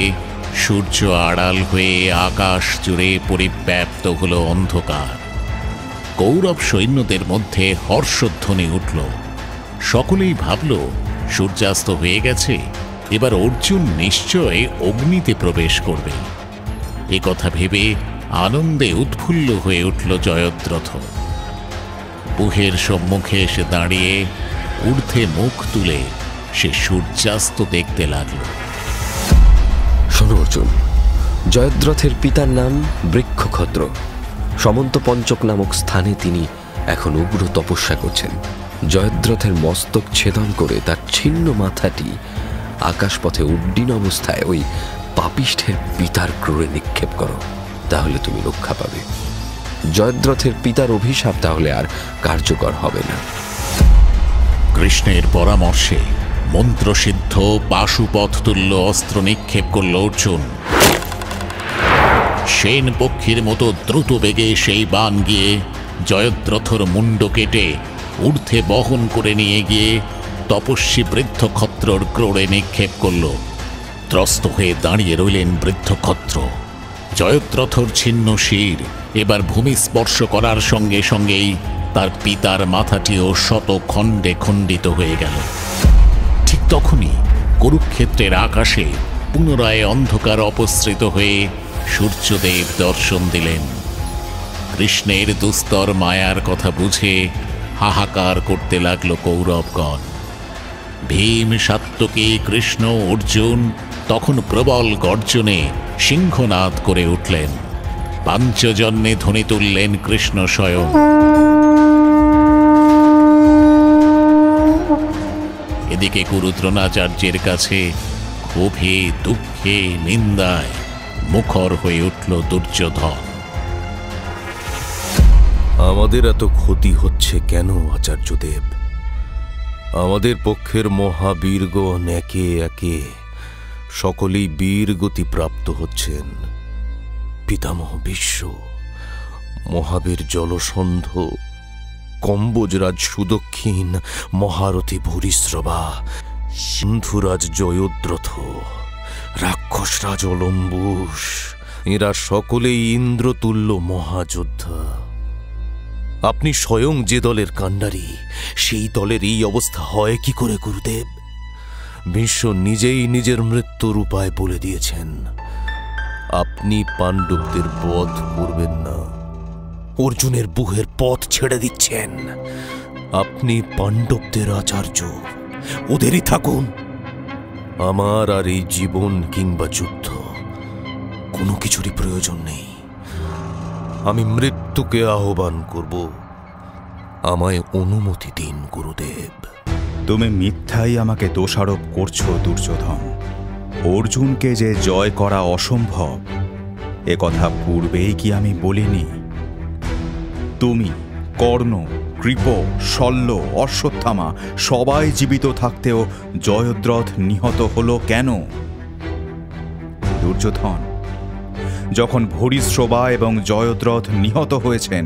সূর্য আড়াল হয়ে আকাশ জুড়ে পরিব্যাপ্ত হলো অন্ধকার। কৌরব সৈন্যদের মধ্যে হর্ষধ্বনি উঠল। সকলেই ভাবল সূর্যাস্ত হয়ে গেছে, এবার অর্জুন নিশ্চয় অগ্নিতে প্রবেশ করবে। এ কথা ভেবে আনন্দে উৎফুল্ল হয়ে উঠল জয়দ্রথ। বুহের সম্মুখে এসে দাঁড়িয়ে ঊর্ধ্বে মুখ তুলে সে সূর্যাস্ত দেখতে লাগল। শোনো অর্জুন, জয়দ্রথের পিতার নাম বৃক্ষক্ষদ্র। সমন্ত পঞ্চক নামক স্থানে তিনি এখন উগ্র তপস্যা করছেন। জয়দ্রথের মস্তক ছেদন করে তার ছিন্ন মাথাটি আকাশপথে উড্ডীন অবস্থায় ওই পাপিষ্ঠের পিতার ক্রোড়ে নিক্ষেপ করো, তাহলে তুমি রক্ষা পাবে। জয়দ্রথের পিতার অভিশাপ তাহলে আর কার্যকর হবে না। কৃষ্ণের পরামর্শে মন্ত্রসিদ্ধ পাশুপথ তুল্য অস্ত্র নিক্ষেপ করল অর্জুন। সেন পক্ষীর মতো দ্রুত বেগে সেই বাণ গিয়ে জয়দ্রথর মুন্ড কেটে ঊর্ধ্বে বহন করে নিয়ে গিয়ে তপস্বী বৃদ্ধ ক্ষত্রর ক্রোড়ে নিক্ষেপ করল। ত্রস্ত হয়ে দাঁড়িয়ে রইলেন বৃদ্ধ ক্ষত্র। জয়দ্রথর ছিন্ন শির এবার ভূমি স্পর্শ করার সঙ্গে সঙ্গেই তার পিতার মাথাটিও শত খণ্ডে খণ্ডিত হয়ে গেল। ঠিক তখনই কুরুক্ষেত্রের আকাশে পুনরায় অন্ধকার অপসৃত হয়ে সূর্যদেব দর্শন দিলেন। কৃষ্ণের দুস্তর মায়ার কথা বুঝে হাহাকার করতে লাগল কৌরবগণ। ভীম, সাত্যকী, কৃষ্ণ, অর্জুন তখন প্রবল গর্জনে সিংহনাদ করে উঠলেন। পাঞ্চজন্যে ধ্বনি তুললেন কৃষ্ণ স্বয়ং। এদিকে গুরু দ্রোণাচার্যের কাছে ক্ষোভে, দুঃখে, নিন্দায় মুখর হয়ে উঠল দুর্যোধন। আমাদের এত ক্ষতি হচ্ছে কেন আচার্যদেব? আমাদের পক্ষের মহাবীরগণ একে একে সকলেই বীরগতি প্রাপ্ত হচ্ছেন। পিতামহ বিশ্ব, মহাবীর জলসন্ধ, কম্বোজরাজ সুদক্ষিণ, মহারথী ভূরিশ্রবা, সিন্ধুরাজ জয়োদ্রথ, রাক্ষসরাজ অলম্বুস, এরা সকলেই ইন্দ্রতুল্য মহাযোদ্ধা। আপনি স্বয়ং যে দলের কাণ্ডারী, সেই দলের এই অবস্থা হয় কি করে গুরুদেব? বিশ্ব নিজেই নিজের মৃত্যুর উপায় বলে দিয়েছেন। আপনি পাণ্ডবদের বধ করবেন না, অর্জুনের বুহের পথ ছেড়ে দিচ্ছেন। আপনি পাণ্ডবদের আচার্য, ওদেরই থাকুন। আমার আর এই জীবন কিংবা যুদ্ধ কোনো কিছুরই প্রয়োজন নেই। আমি মৃত্যুকে আহ্বান করব, আমায় অনুমতি দিন গুরুদেব। তুমি মিথ্যাই আমাকে দোষারোপ করছো দুর্যোধন। অর্জুনকে যে জয় করা অসম্ভব, এ কথা পূর্বেই কি আমি বলিনি? তুমি, কর্ণ, কৃপ, শল্য, অশ্বত্থামা সবাই জীবিত থাকতেও জয়দ্রথ নিহত হলো কেন? দুর্যোধন, যখন ভূরিশ্রবা এবং জয়দ্রথ নিহত হয়েছেন,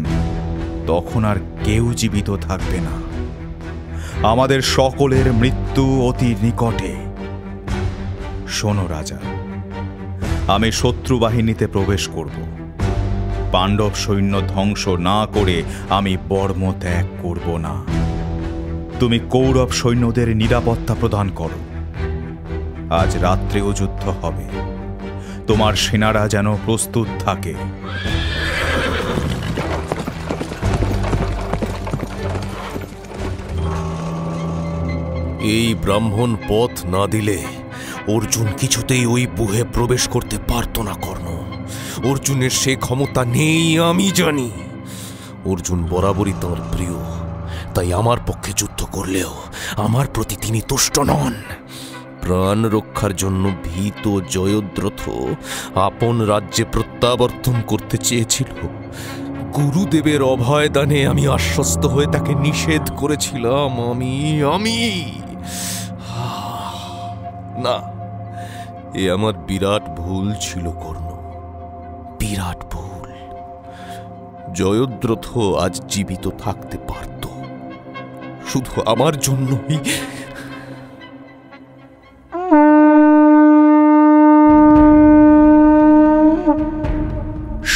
তখন আর কেউ জীবিত থাকবে না। আমাদের সকলের মৃত্যু অতি নিকটে। শোনো রাজা, আমি শত্রু বাহিনীতে প্রবেশ করব। পাণ্ডব সৈন্য ধ্বংস না করে আমি বর্ম ত্যাগ করব না। তুমি কৌরব সৈন্যদের নিরাপত্তা প্রদান করো। আজ রাত্রেও যুদ্ধ হবে, তোমার সেনারা যেন প্রস্তুত থাকে। এই ব্রাহ্মণ পথ না দিলে অর্জুন কিছুতেই ওই বুহে প্রবেশ করতে পারত না কর্ণ। অর্জুনের সে ক্ষমতা নেই আমি জানি। অর্জুন বরাবরই তাঁর প্রিয়, তাই আমার পক্ষে যুদ্ধ করলেও আমার প্রতি তিনি তুষ্ট নন। প্রাণ রক্ষার জন্য ভীত জয়দ্রথ আপন রাজ্যে প্রত্যাবর্তন করতে চেয়েছিল। গুরুদেবের অভয়দানে আমি আশ্বস্ত হয়ে তাকে নিষেধ করেছিলাম। আমি না, এ আমার বিরাট ভুল ছিল কর্ণ, বিরাট ভুল। জয়দ্রথ আজ জীবিত থাকতে পারত, শুধু আমার জন্যই।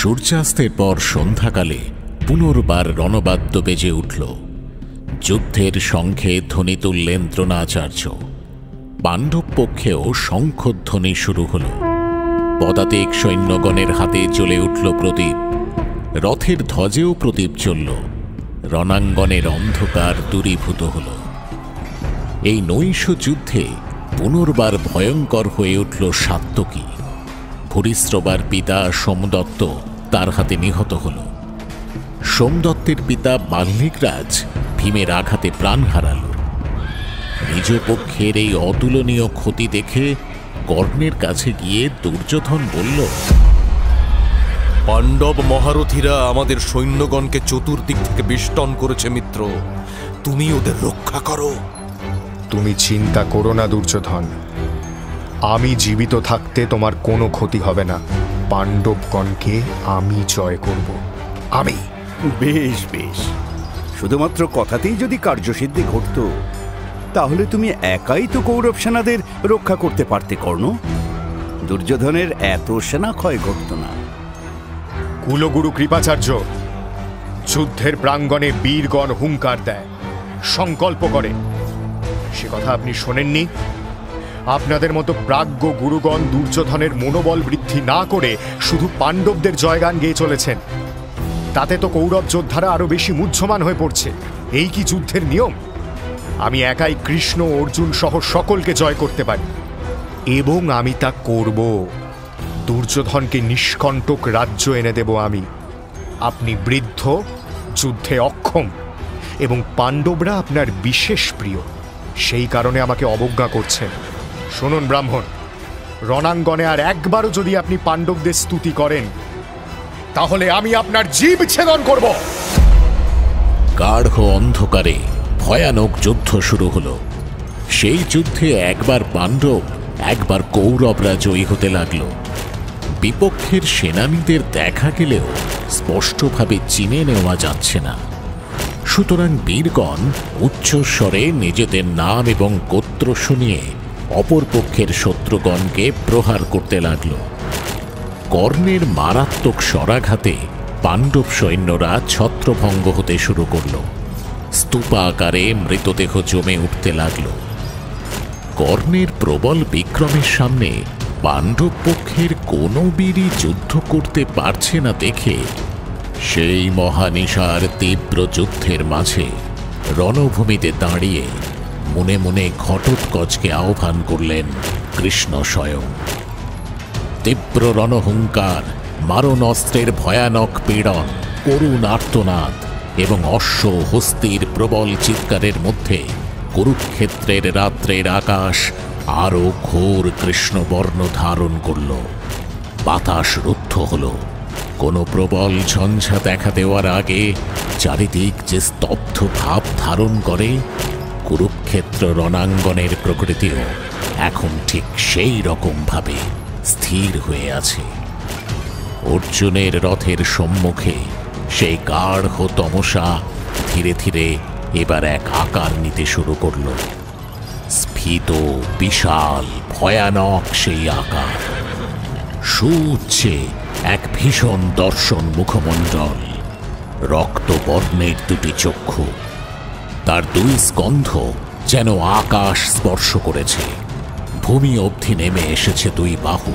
সূর্যাস্তের পর সন্ধ্যাকালে পুনর্বার রণবাদ্য বেজে উঠল। যুদ্ধের শঙ্খে ধ্বনি তুললেন দ্রোণাচার্য। পাণ্ডব পক্ষেও শঙ্খধ্বনি শুরু হল। পদাতিক সৈন্যগণের হাতে জ্বলে উঠল প্রদীপ। রথের ধ্বজেও প্রদীপ জ্বলল। রণাঙ্গনের অন্ধকার দূরীভূত হল। এই নৈশ যুদ্ধে পুনর্বার ভয়ঙ্কর হয়ে উঠল সাত্যকী। ভূরিশ্রবার পিতা সোমদত্ত তার হাতে নিহত হল। সোমদত্তের পিতা বাল্মীকরাজ ভীমের আঘাতে প্রাণ হারাল। নিজ পক্ষের এই অতুলনীয় ক্ষতি দেখে কর্ণের কাছে গিয়ে দুর্যোধন বলল, পাণ্ডব মহারথীরা আমাদের সৈন্যগণকে চতুর্দিক থেকে বেষ্টন করেছে মিত্র, তুমি ওদের রক্ষা করো। তুমি চিন্তা করো না দুর্যোধন, আমি জীবিত থাকতে তোমার কোনো ক্ষতি হবে না। পাণ্ডবগণকে আমি জয় করব। আমি। বেশ বেশ, শুধুমাত্র কথাতেই যদি কার্যসিদ্ধি ঘটত তাহলে তুমি একাই তো কৌরব সেনাদের রক্ষা করতে পারতে কর্ণ। দুর্যোধনের এত সেনা ক্ষয় ঘটত না। কুলগুরু কৃপাচার্য, যুদ্ধের প্রাঙ্গণে বীরগণ হুঙ্কার দেয়, সংকল্প করে। সে কথা আপনি শোনেননি? আপনাদের মতো প্রাজ্ঞ গুরুগণ দুর্যোধনের মনোবল বৃদ্ধি না করে শুধু পাণ্ডবদের জয়গান গেয়ে চলেছেন। তাতে তো কৌরব যোদ্ধারা আরো বেশি মুহ্যমান হয়ে পড়ছে। এই কি যুদ্ধের নিয়ম? আমি একাই কৃষ্ণ অর্জুন সহ সকলকে জয় করতে পারি, এবং আমি তা করব। দুর্যোধনকে নিষ্কণ্টক রাজ্য এনে দেব আমি। আপনি বৃদ্ধ, যুদ্ধে অক্ষম, এবং পাণ্ডবরা আপনার বিশেষ প্রিয়। সেই কারণে আমাকে অবজ্ঞা করছেন। শুনুন ব্রাহ্মণ, রণাঙ্গনে আর একবারও যদি আপনি পাণ্ডবদের স্তুতি করেন তাহলে আমি আপনার জীব ছেদন করব। গাঢ় অন্ধকারে ভয়ানক যুদ্ধ শুরু হলো। সেই যুদ্ধে একবার পাণ্ডব, একবার কৌরবরা জয়ী হতে লাগল। বিপক্ষের সেনানীদের দেখা গেলেও স্পষ্টভাবে চিনে নেওয়া যাচ্ছে না। সুতরাং বীরগণ উচ্চস্বরে নিজেদের নাম এবং গোত্র শুনিয়ে অপরপক্ষের শত্রুগণকে প্রহার করতে লাগল। কর্ণের মারাত্মক শরাঘাতে পাণ্ডব সৈন্যরা ছত্রভঙ্গ হতে শুরু করল। স্তূপা আকারে মৃতদেহ জমে উঠতে লাগল। কর্ণের প্রবল বিক্রমের সামনে পাণ্ডব পক্ষের কোনো বীরই যুদ্ধ করতে পারছে না দেখে সেই মহানিশার তীব্র যুদ্ধের মাঝে রণভূমিতে দাঁড়িয়ে মনে মনে ঘটোৎকচকে আহ্বান করলেন কৃষ্ণ স্বয়ং। তীব্র রণহুঙ্কার, মারণ অস্ত্রের ভয়ানক পীড়ন, করুণ আর্তনাদ এবং অশ্ব হস্তির প্রবল চিৎকারের মধ্যে কুরুক্ষেত্রের রাত্রের আকাশ আরো ঘোর কৃষ্ণবর্ণ ধারণ করল। বাতাস রুদ্ধ হল। কোনো প্রবল ঝঞ্ঝা দেখা দেওয়ার আগে চারিদিক যে স্তব্ধ ভাব ধারণ করে, কুরুক্ষেত্র রণাঙ্গনের প্রকৃতিও এখন ঠিক সেই রকম ভাবে স্থির হয়ে আছে। অর্জুনের রথের সম্মুখে সেই গাঢ় তমসা ধীরে ধীরে এবার এক আকার নিতে শুরু করল। স্ফীত, বিশাল, ভয়ানক সেই আকার। সুউচ্চে এক ভীষণ দর্শন মুখমণ্ডল, রক্তবর্ণের দুটি চক্ষু, তার দুই স্কন্ধ যেন আকাশ স্পর্শ করেছে। ভূমি অবধি নেমে এসেছে দুই বাহু।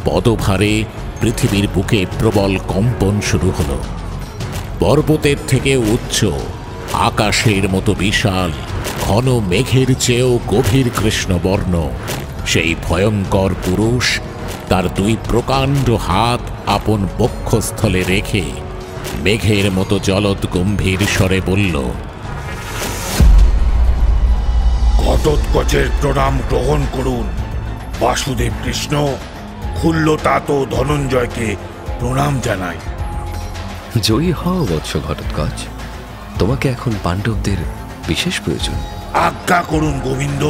পদভারে পৃথিবীর বুকে প্রবল কম্পন শুরু হল। পর্বতের থেকে উচ্চ, আকাশের মতো বিশাল, ঘন মেঘের চেয়েও গভীর কৃষ্ণবর্ণ সেই ভয়ঙ্কর পুরুষ তার দুই প্রকাণ্ড হাত আপন বক্ষস্থলে রেখে মেঘের মতো জলদ গম্ভীর স্বরে বলল, ঘটোৎকচের প্রণাম গ্রহণ করুন। বাসুদেব কৃষ্ণ, খুল্লতাত ধনঞ্জয়কে প্রণাম জানাই। জয়ী হও বৎস ঘটোৎকচ, তোমাকে এখন পাণ্ডবদের বিশেষ প্রয়োজন। আজ্ঞা করুন গোবিন্দ,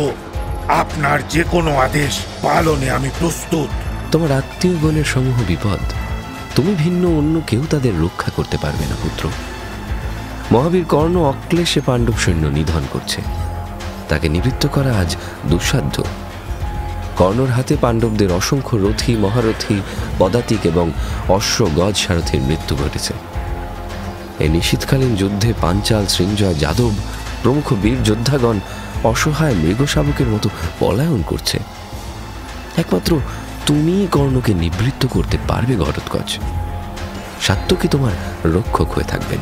আপনার যে কোনো আদেশ পালনে আমি প্রস্তুত। তোমার আত্মীয়গণের সমূহ বিপদ, তুমি ভিন্ন অন্য কেউ তাদের রক্ষা করতে পারবে না পুত্র। মহাবীর কর্ণ অক্লেশে পাণ্ডব সৈন্য নিধন করছে, তাকে নিবৃত্ত করা আজ দুঃসাধ্য। কর্ণর হাতে পাণ্ডবদের অসংখ্য রথী, মহারথী, পদাতিক এবং অশ্ব গজ সারথীর মৃত্যু ঘটেছে। এই নিশীথকালীন যুদ্ধে পাঞ্চাল, সৃঞ্জয়, যাদব প্রমুখ বীর যোদ্ধাগণ অসহায় মৃগশাবকের মতো পলায়ন করছে। একমাত্র তুমি কর্ণকে নিবৃত্ত করতে পারবে ঘটোৎকচ। সাত্যকী তোমার রক্ষক হয়ে থাকবেন।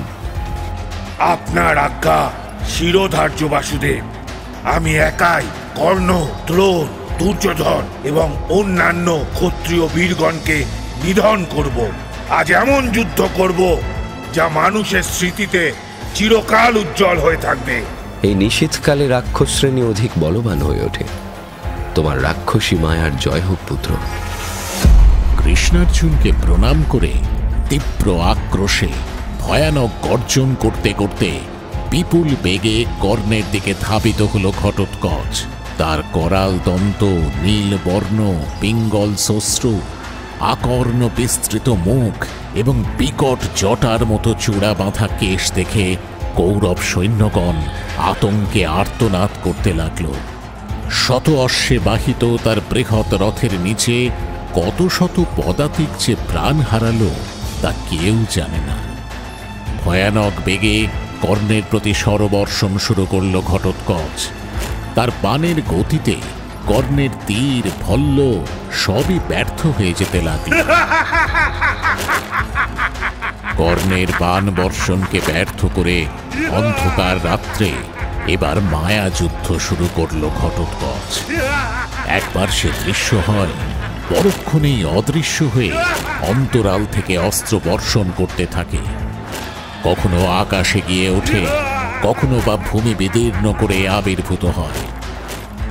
আপনার আজ্ঞা শিরোধার্য বাসুদেব। আমি একাই কর্ণ, দ্রোণ, দুর্যোধন এবং অন্যান্য ক্ষত্রিয় বীরগণকে নিধন করব। আজ এমন যুদ্ধ করব যা মানুষের স্মৃতিতে চিরকাল উজ্জ্বল হয়ে থাকবে। এই নিশীথকালে রাক্ষস শ্রেণী অধিক বলবান হয়ে ওঠে। তোমার রাক্ষসী মায়ার জয় হোক পুত্র। কৃষ্ণার্জুনকে প্রণাম করে তীব্র আক্রোশে ভয়ানক গর্জন করতে করতে বিপুল বেগে কর্ণের দিকে ধাবিত হল ঘটোৎকচ। তার করাল দন্ত, নীল বর্ণ, পিঙ্গল শ্বশ্রু, আকর্ণ বিস্তৃত মুখ এবং বিকট জটার মতো চূড়া বাঁধা কেশ দেখে কৌরব সৈন্যগণ আতঙ্কে আর্তনাদ করতে লাগল। শত অশ্বে বাহিত তার বৃহৎ রথের নিচে কত শত পদাতিক যে প্রাণ হারালো তা কেউ জানে না। ভয়ানক বেগে কর্ণের প্রতি শরবর্ষণ শুরু করল ঘটোৎকচ। তার বাণের গতিতে কর্ণের তীর, ভল্ল সবই ব্যর্থ হয়ে যেতে লাগল। কর্ণের বাণ বর্ষণকে ব্যর্থ করে অন্ধকার রাত্রে এবার মায়া যুদ্ধ শুরু করল ঘটোৎকচ। একবার সে দৃশ্য হয়, পরক্ষণেই অদৃশ্য হয়ে অন্তরাল থেকে অস্ত্র বর্ষণ করতে থাকে। কখনো আকাশে গিয়ে ওঠে, কখনো বা ভূমি বিদীর্ণ করে আবির্ভূত হয়।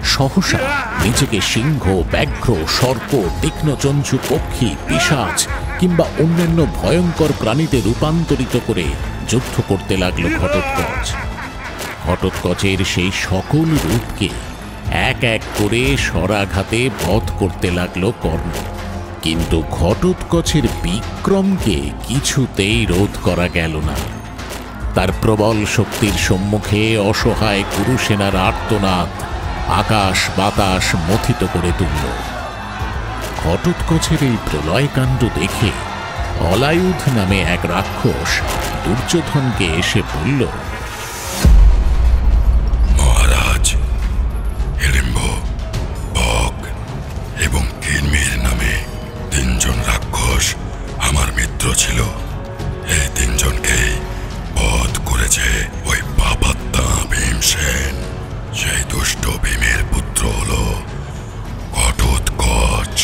সহসা নিজেকে সিংহ, ব্যাঘ্র, সর্প, তীক্ষ্ণচঞ্চু পক্ষী, পিশাচ কিংবা অন্যান্য ভয়ঙ্কর প্রাণীতে রূপান্তরিত করে যুদ্ধ করতে লাগলো ঘটোৎকচ। ঘটোৎকচের সেই সকল রূপকে এক এক করে শরাঘাতে বধ করতে লাগলো কর্ণ। কিন্তু ঘটোৎকচের বিক্রমকে কিছুতেই রোধ করা গেল না। তার প্রবল শক্তির সম্মুখে অসহায় কুরুসেনার আর্তনাদ আকাশ বাতাস মথিত করে তুলল। ঘটোৎকচের এই প্রলয়কাণ্ড দেখে অলায়ুধ নামে এক রাক্ষস দুর্যোধনকে এসে বলল, মহারাজ, হিড়িম্ব, বক এবং কিরমির নামে তিনজন রাক্ষস আমার মিত্র ছিল। এই তিনজনকেই বধ করেছে ওই পাপাত্মা ভীমসেন। সেই দুষ্ট ভীমের পুত্র হল ঘটোৎকচ।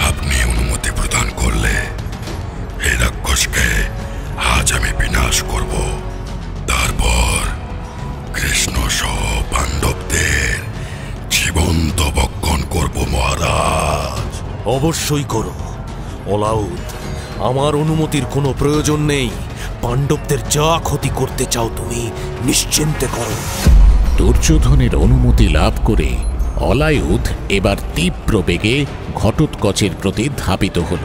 আপনি অনুমতি প্রদান করলে এই রাক্ষসকে আজ আমি বিনাশ করব। তারপর কৃষ্ণ সহ পাণ্ডবদের জীবন্ত ভক্ষণ করব মহারাজ। অবশ্যই করো অলাউদ। আমার অনুমতির কোনো প্রয়োজন নেই। পাণ্ডবদের যা ক্ষতি করতে চাও তুমি নিশ্চিন্তে করো। দুর্যোধনের অনুমতি লাভ করে অলায়ুধ এবার তীব্র বেগে ঘটোৎকচের প্রতি ধাবিত হল।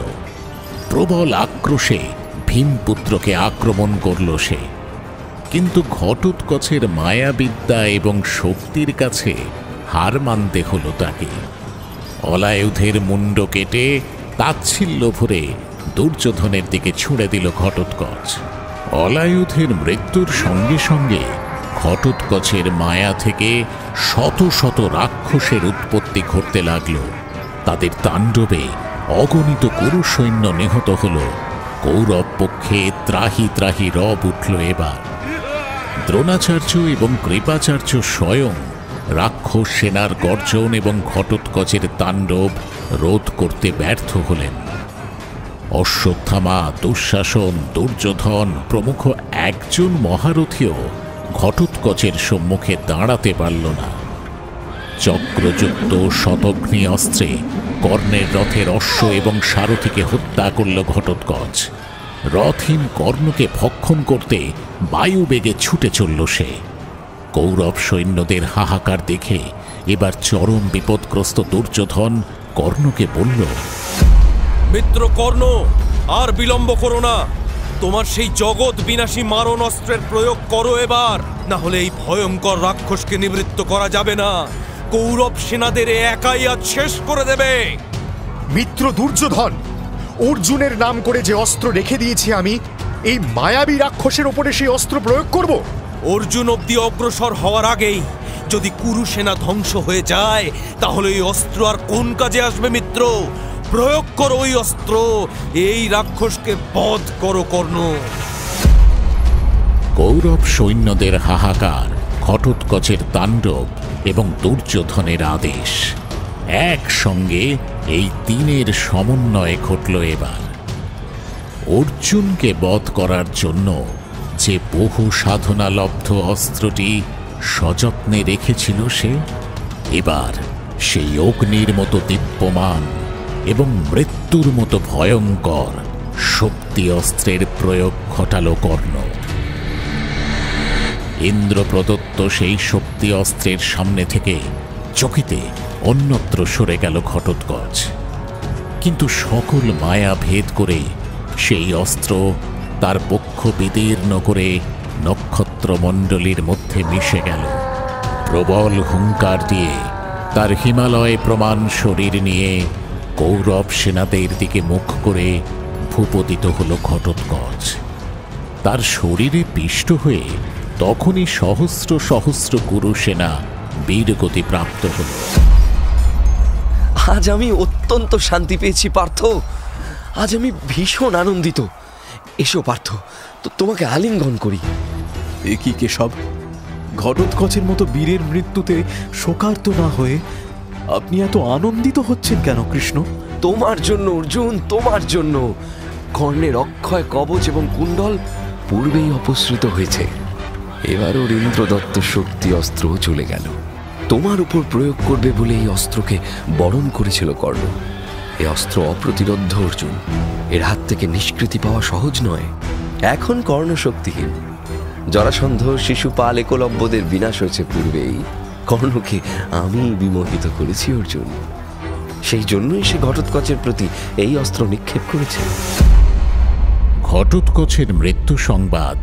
প্রবল আক্রোশে ভীমপুত্রকে আক্রমণ করল সে। কিন্তু ঘটোৎকচের মায়াবিদ্যা এবং শক্তির কাছে হার মানতে হল তাকে। অলায়ুধের মুন্ড কেটে তাচ্ছিল্য ভরে দুর্যোধনের দিকে ছুঁড়ে দিল ঘটোৎকচ। অলায়ুধের মৃত্যুর সঙ্গে সঙ্গে ঘটোৎকচের মায়া থেকে শত শত রাক্ষসের উৎপত্তি ঘটতে লাগল। তাদের তাণ্ডবে অগণিত কুরু সৈন্য নিহত হল। কৌরব পক্ষে ত্রাহি ত্রাহি রব উঠল এবার। দ্রোণাচার্য এবং কৃপাচার্য স্বয়ং রাক্ষস সেনার গর্জন এবং ঘটোৎকচের তাণ্ডব রোধ করতে ব্যর্থ হলেন। অশ্বত্থামা, দুঃশাসন, দুর্যোধন প্রমুখ একজন মহারথীও ঘটোৎকচের সম্মুখে দাঁড়াতে পারল না। চক্রযুক্ত শতঘ্নি অস্ত্রে কর্ণের রথের অশ্ব এবং সারথীকে হত্যা করল ঘটোৎকচ। রথহীন কর্ণকে ভক্ষণ করতে বায়ুবেগে ছুটে চলল সে। কৌরব সৈন্যদের হাহাকার দেখে এবার চরম বিপদগ্রস্ত দুর্যোধন কর্ণকে বলল, মিত্র কর্ণ, আর বিলম্ব করো না। তোমার সেই জগৎ বিনাশী মারণ অস্ত্রের প্রয়োগ করো এবার, না হলে এই ভয়ঙ্কর রাক্ষসকে নিবৃত্ত করা যাবে না। কৌরব সেনাদের একাই আজ শেষ করে দেবে। মিত্র দুর্যোধন, অর্জুনের নাম করে যে অস্ত্র রেখে দিয়েছি আমি, এই মায়াবী রাক্ষসের ওপরে সেই অস্ত্র প্রয়োগ করব? অর্জুন অব্দি অগ্রসর হওয়ার আগেই যদি কুরু সেনা ধ্বংস হয়ে যায়, তাহলে এই অস্ত্র আর কোন কাজে আসবে মিত্র? প্রয়োগ করো ওই অস্ত্র, এই রাক্ষসকে বধ করো কর্ণ। কৌরব সৈন্যদের হাহাকার, ঘটোৎকচের তাণ্ডব এবং দুর্যোধনের আদেশ একসঙ্গে এই তিনের সমন্বয়ে ঘটল। এবার অর্জুনকে বধ করার জন্য যে বহু সাধনালব্ধ অস্ত্রটি সযত্নে রেখেছিল সে, এবার সেই অগ্নির মতো দীপ্যমান এবং মৃত্যুর মতো ভয়ঙ্কর শক্তি অস্ত্রের প্রয়োগ ঘটাল কর্ণ। ইন্দ্র প্রদত্ত সেই শক্তি অস্ত্রের সামনে থেকে চকিতে অন্যত্র সরে গেল ঘটোৎকচ। কিন্তু সকল মায়া ভেদ করে সেই অস্ত্র তার বক্ষ বিদীর্ণ করে নক্ষত্রমণ্ডলীর মধ্যে মিশে গেল। প্রবল হুঙ্কার দিয়ে তার হিমালয় প্রমাণ শরীর নিয়ে কৌরব সেনাদের দিকে মুখ করে ভূপতিত হল ঘটোৎকচ। তার শরীরে পিষ্ট হয়ে তখনই সহস্র সহস্র কুরু সেনা বীরগতি প্রাপ্ত হল। আজ আমি অত্যন্ত শান্তি পেয়েছি পার্থ, আজ আমি ভীষণ আনন্দিত। এসো পার্থ, তোমাকে আলিঙ্গন করি। এ কি কেশব, ঘটোৎকচের মতো বীরের মৃত্যুতে শোকার্ত না হয়ে আপনি এত আনন্দিত হচ্ছেন কেন কৃষ্ণ? তোমার জন্য অর্জুন, তোমার জন্য। কর্ণের অক্ষয় কবচ এবং কুণ্ডল পূর্বেই অপসৃত হয়েছে, এবার ওর ইন্দ্রদত্ত শক্তি অস্ত্রও চলে গেল। তোমার উপর প্রয়োগ করবে বলে এই অস্ত্রকে বরণ করেছিল কর্ণ। এই অস্ত্র অপ্রতিরোধ্য অর্জুন, এর হাত থেকে নিষ্কৃতি পাওয়া সহজ নয়। এখন কর্ণ শক্তিহীন। জরাসন্ধ, শিশুপাল, একলব্যদের বিনাশ হয়েছে পূর্বেই, কর্ণকে আমি বিমোহিত করেছি অর্জুন। সেই জন্যই সে ঘটোৎকচের প্রতি এই অস্ত্র নিক্ষেপ করেছে। ঘটোৎকচের মৃত্যু সংবাদ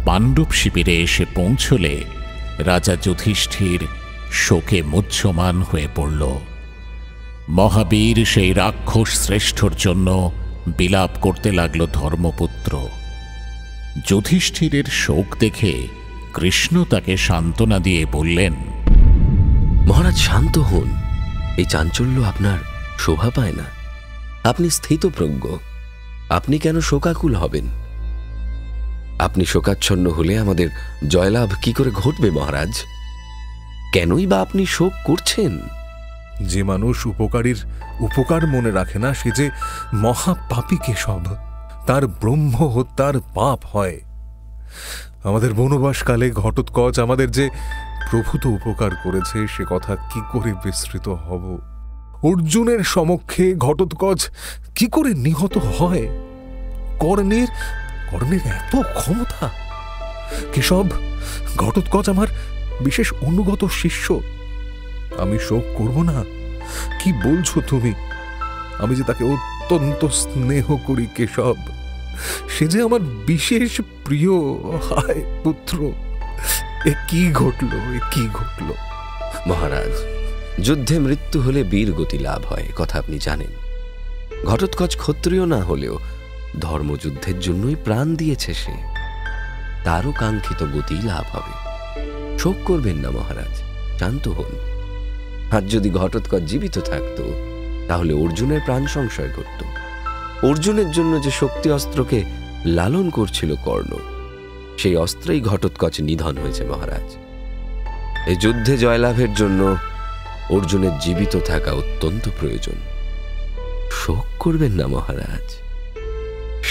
পাণ্ডব শিবিরে এসে পৌঁছলে রাজা যুধিষ্ঠির শোকে মুহ্যমান হয়ে পড়ল। মহাবীর সেই রাক্ষস শ্রেষ্ঠর জন্য বিলাপ করতে লাগল ধর্মপুত্র। যুধিষ্ঠিরের শোক দেখে কৃষ্ণ তাকে সান্ত্বনা দিয়ে বললেন, মহারাজ শান্ত হন, এই চাঞ্চল্য আপনার শোভা পায় না। আপনি স্থিতপ্রজ্ঞ, আপনি কেন শোকাকুল হবেন? আপনি শোকাচ্ছন্ন হলে আমাদের জয়লাভ কি করে ঘটবে মহারাজ? কেনই বা আপনি শোক করছেন? যে মানুষ উপকারীর উপকার মনে রাখে না, সে যে মহাপাপী কেশব। তার ব্রহ্ম হত্যার পাপ হয়। আমাদের বনবাসকালে ঘটোৎকচ আমাদের যে প্রভূত উপকার করেছে সে কথা কি করে বিস্মৃত হব? অর্জুনের সমক্ষে ঘটোৎকচ কি করে নিহত হয়? কর্ণের এত ক্ষমতা! কেশব, ঘটোৎকচ আমার বিশেষ অনুগত শিষ্য, আমি শোক করব না? কি বলছো তুমি? আমি যে তাকে অত্যন্ত স্নেহ করি কেশব, সে যে আমার বিশেষ প্রিয়। হায় পুত্র, এ কি ঘটল, এ কি ঘটল? মহারাজ, যুদ্ধে মৃত্যু হলে বীর গতি লাভ হয়, কথা আপনি জানেন। ঘটোৎকচ ক্ষত্রিয় না হলেও ধর্মযুদ্ধের জন্যই প্রাণ দিয়েছে সে, তারও কাঙ্ক্ষিত গতি লাভ হবে। শোক করবেন না মহারাজ, শান্ত হন। আর যদি ঘটোৎকচ জীবিত থাকত, তাহলে অর্জুনের প্রাণ সংশয় ঘটত। অর্জুনের জন্য যে শক্তি অস্ত্রকে লালন করছিল কর্ণ, সেই অস্ত্রেই ঘটোৎকচ নিধন হয়েছে মহারাজ। এই যুদ্ধে জয়লাভের জন্য অর্জুনের জীবিত থাকা অত্যন্ত প্রয়োজন। শোক করবেন না মহারাজ,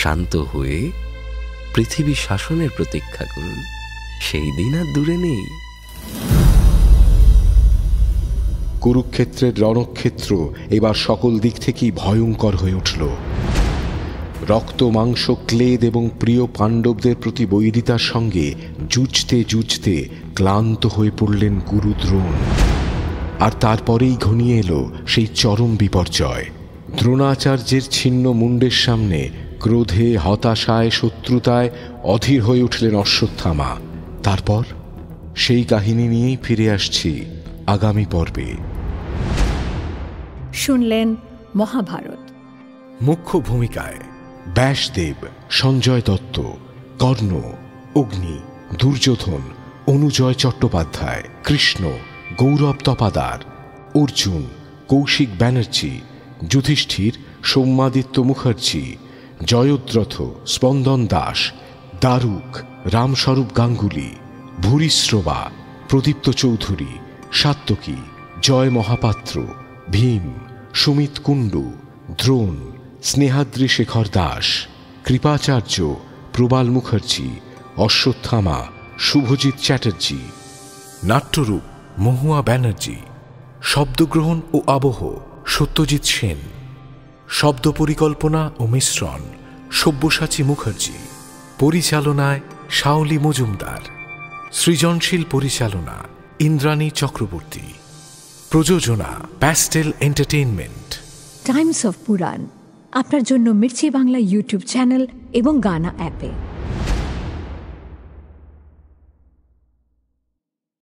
শান্ত হয়ে পৃথিবী শাসনের প্রতীক্ষা করুন, সেই দিন আর দূরে নেই। কুরুক্ষেত্রের রণক্ষেত্র এবার সকল দিক থেকেই ভয়ঙ্কর হয়ে উঠল। রক্ত, মাংস, ক্লেদ এবং প্রিয় পাণ্ডবদের প্রতি বৈরিতার সঙ্গে যুঝতে যুঝতে ক্লান্ত হয়ে পড়লেন গুরু দ্রোণ। আর তারপরেই ঘনিয়ে এলো সেই চরম বিপর্যয়। দ্রোণাচার্যের ছিন্ন মুণ্ডের সামনে ক্রোধে, হতাশায়, শত্রুতায় অধীর হয়ে উঠলেন অশ্বত্থামা। তারপর সেই কাহিনী নিয়েই ফিরে আসছি আগামী পর্বে। শুনলেন মহাভারত। মুখ্য ভূমিকায় ব্যাসদেব, সঞ্জয় দত্ত, কর্ণ, অগ্নি, দুর্যোধন, অনুজয় চট্টোপাধ্যায়, কৃষ্ণ, গৌরব তপাদার, অর্জুন, কৌশিক ব্যানার্জি, যুধিষ্ঠির, সৌম্যাদিত্য মুখার্জি, জয়দ্রথ, স্পন্দন দাস, দারুক, রামস্বরূপ গাঙ্গুলি, ভূরিশ্রবা, প্রদীপ্ত চৌধুরী, সাত্তকী, জয় মহাপাত্র, ভীম, সুমিত কুণ্ডু, দ্রোণ, স্নেহাদ্রি শেখর দাস, কৃপাচার্য, প্রবাল মুখার্জি, অশ্বত্থামা, শুভজিৎ চ্যাটার্জি। নাট্যরূপ মহুয়া ব্যানার্জি, শব্দগ্রহণ ও আবহ সত্যজিৎ সেন, শব্দ পরিকল্পনা ও মিশ্রণ সব্যসাচী মুখার্জি, পরিচালনায় শাওলি মজুমদার, সৃজনশীল পরিচালনা ইন্দ্রাণী চক্রবর্তী, প্রযোজনা প্যাস্টেল এন্টারটেইনমেন্ট। টাইমস অফ পুরাণ আপনার জন্য মির্চি বাংলা ইউটিউব চ্যানেল এবং গানা অ্যাপে।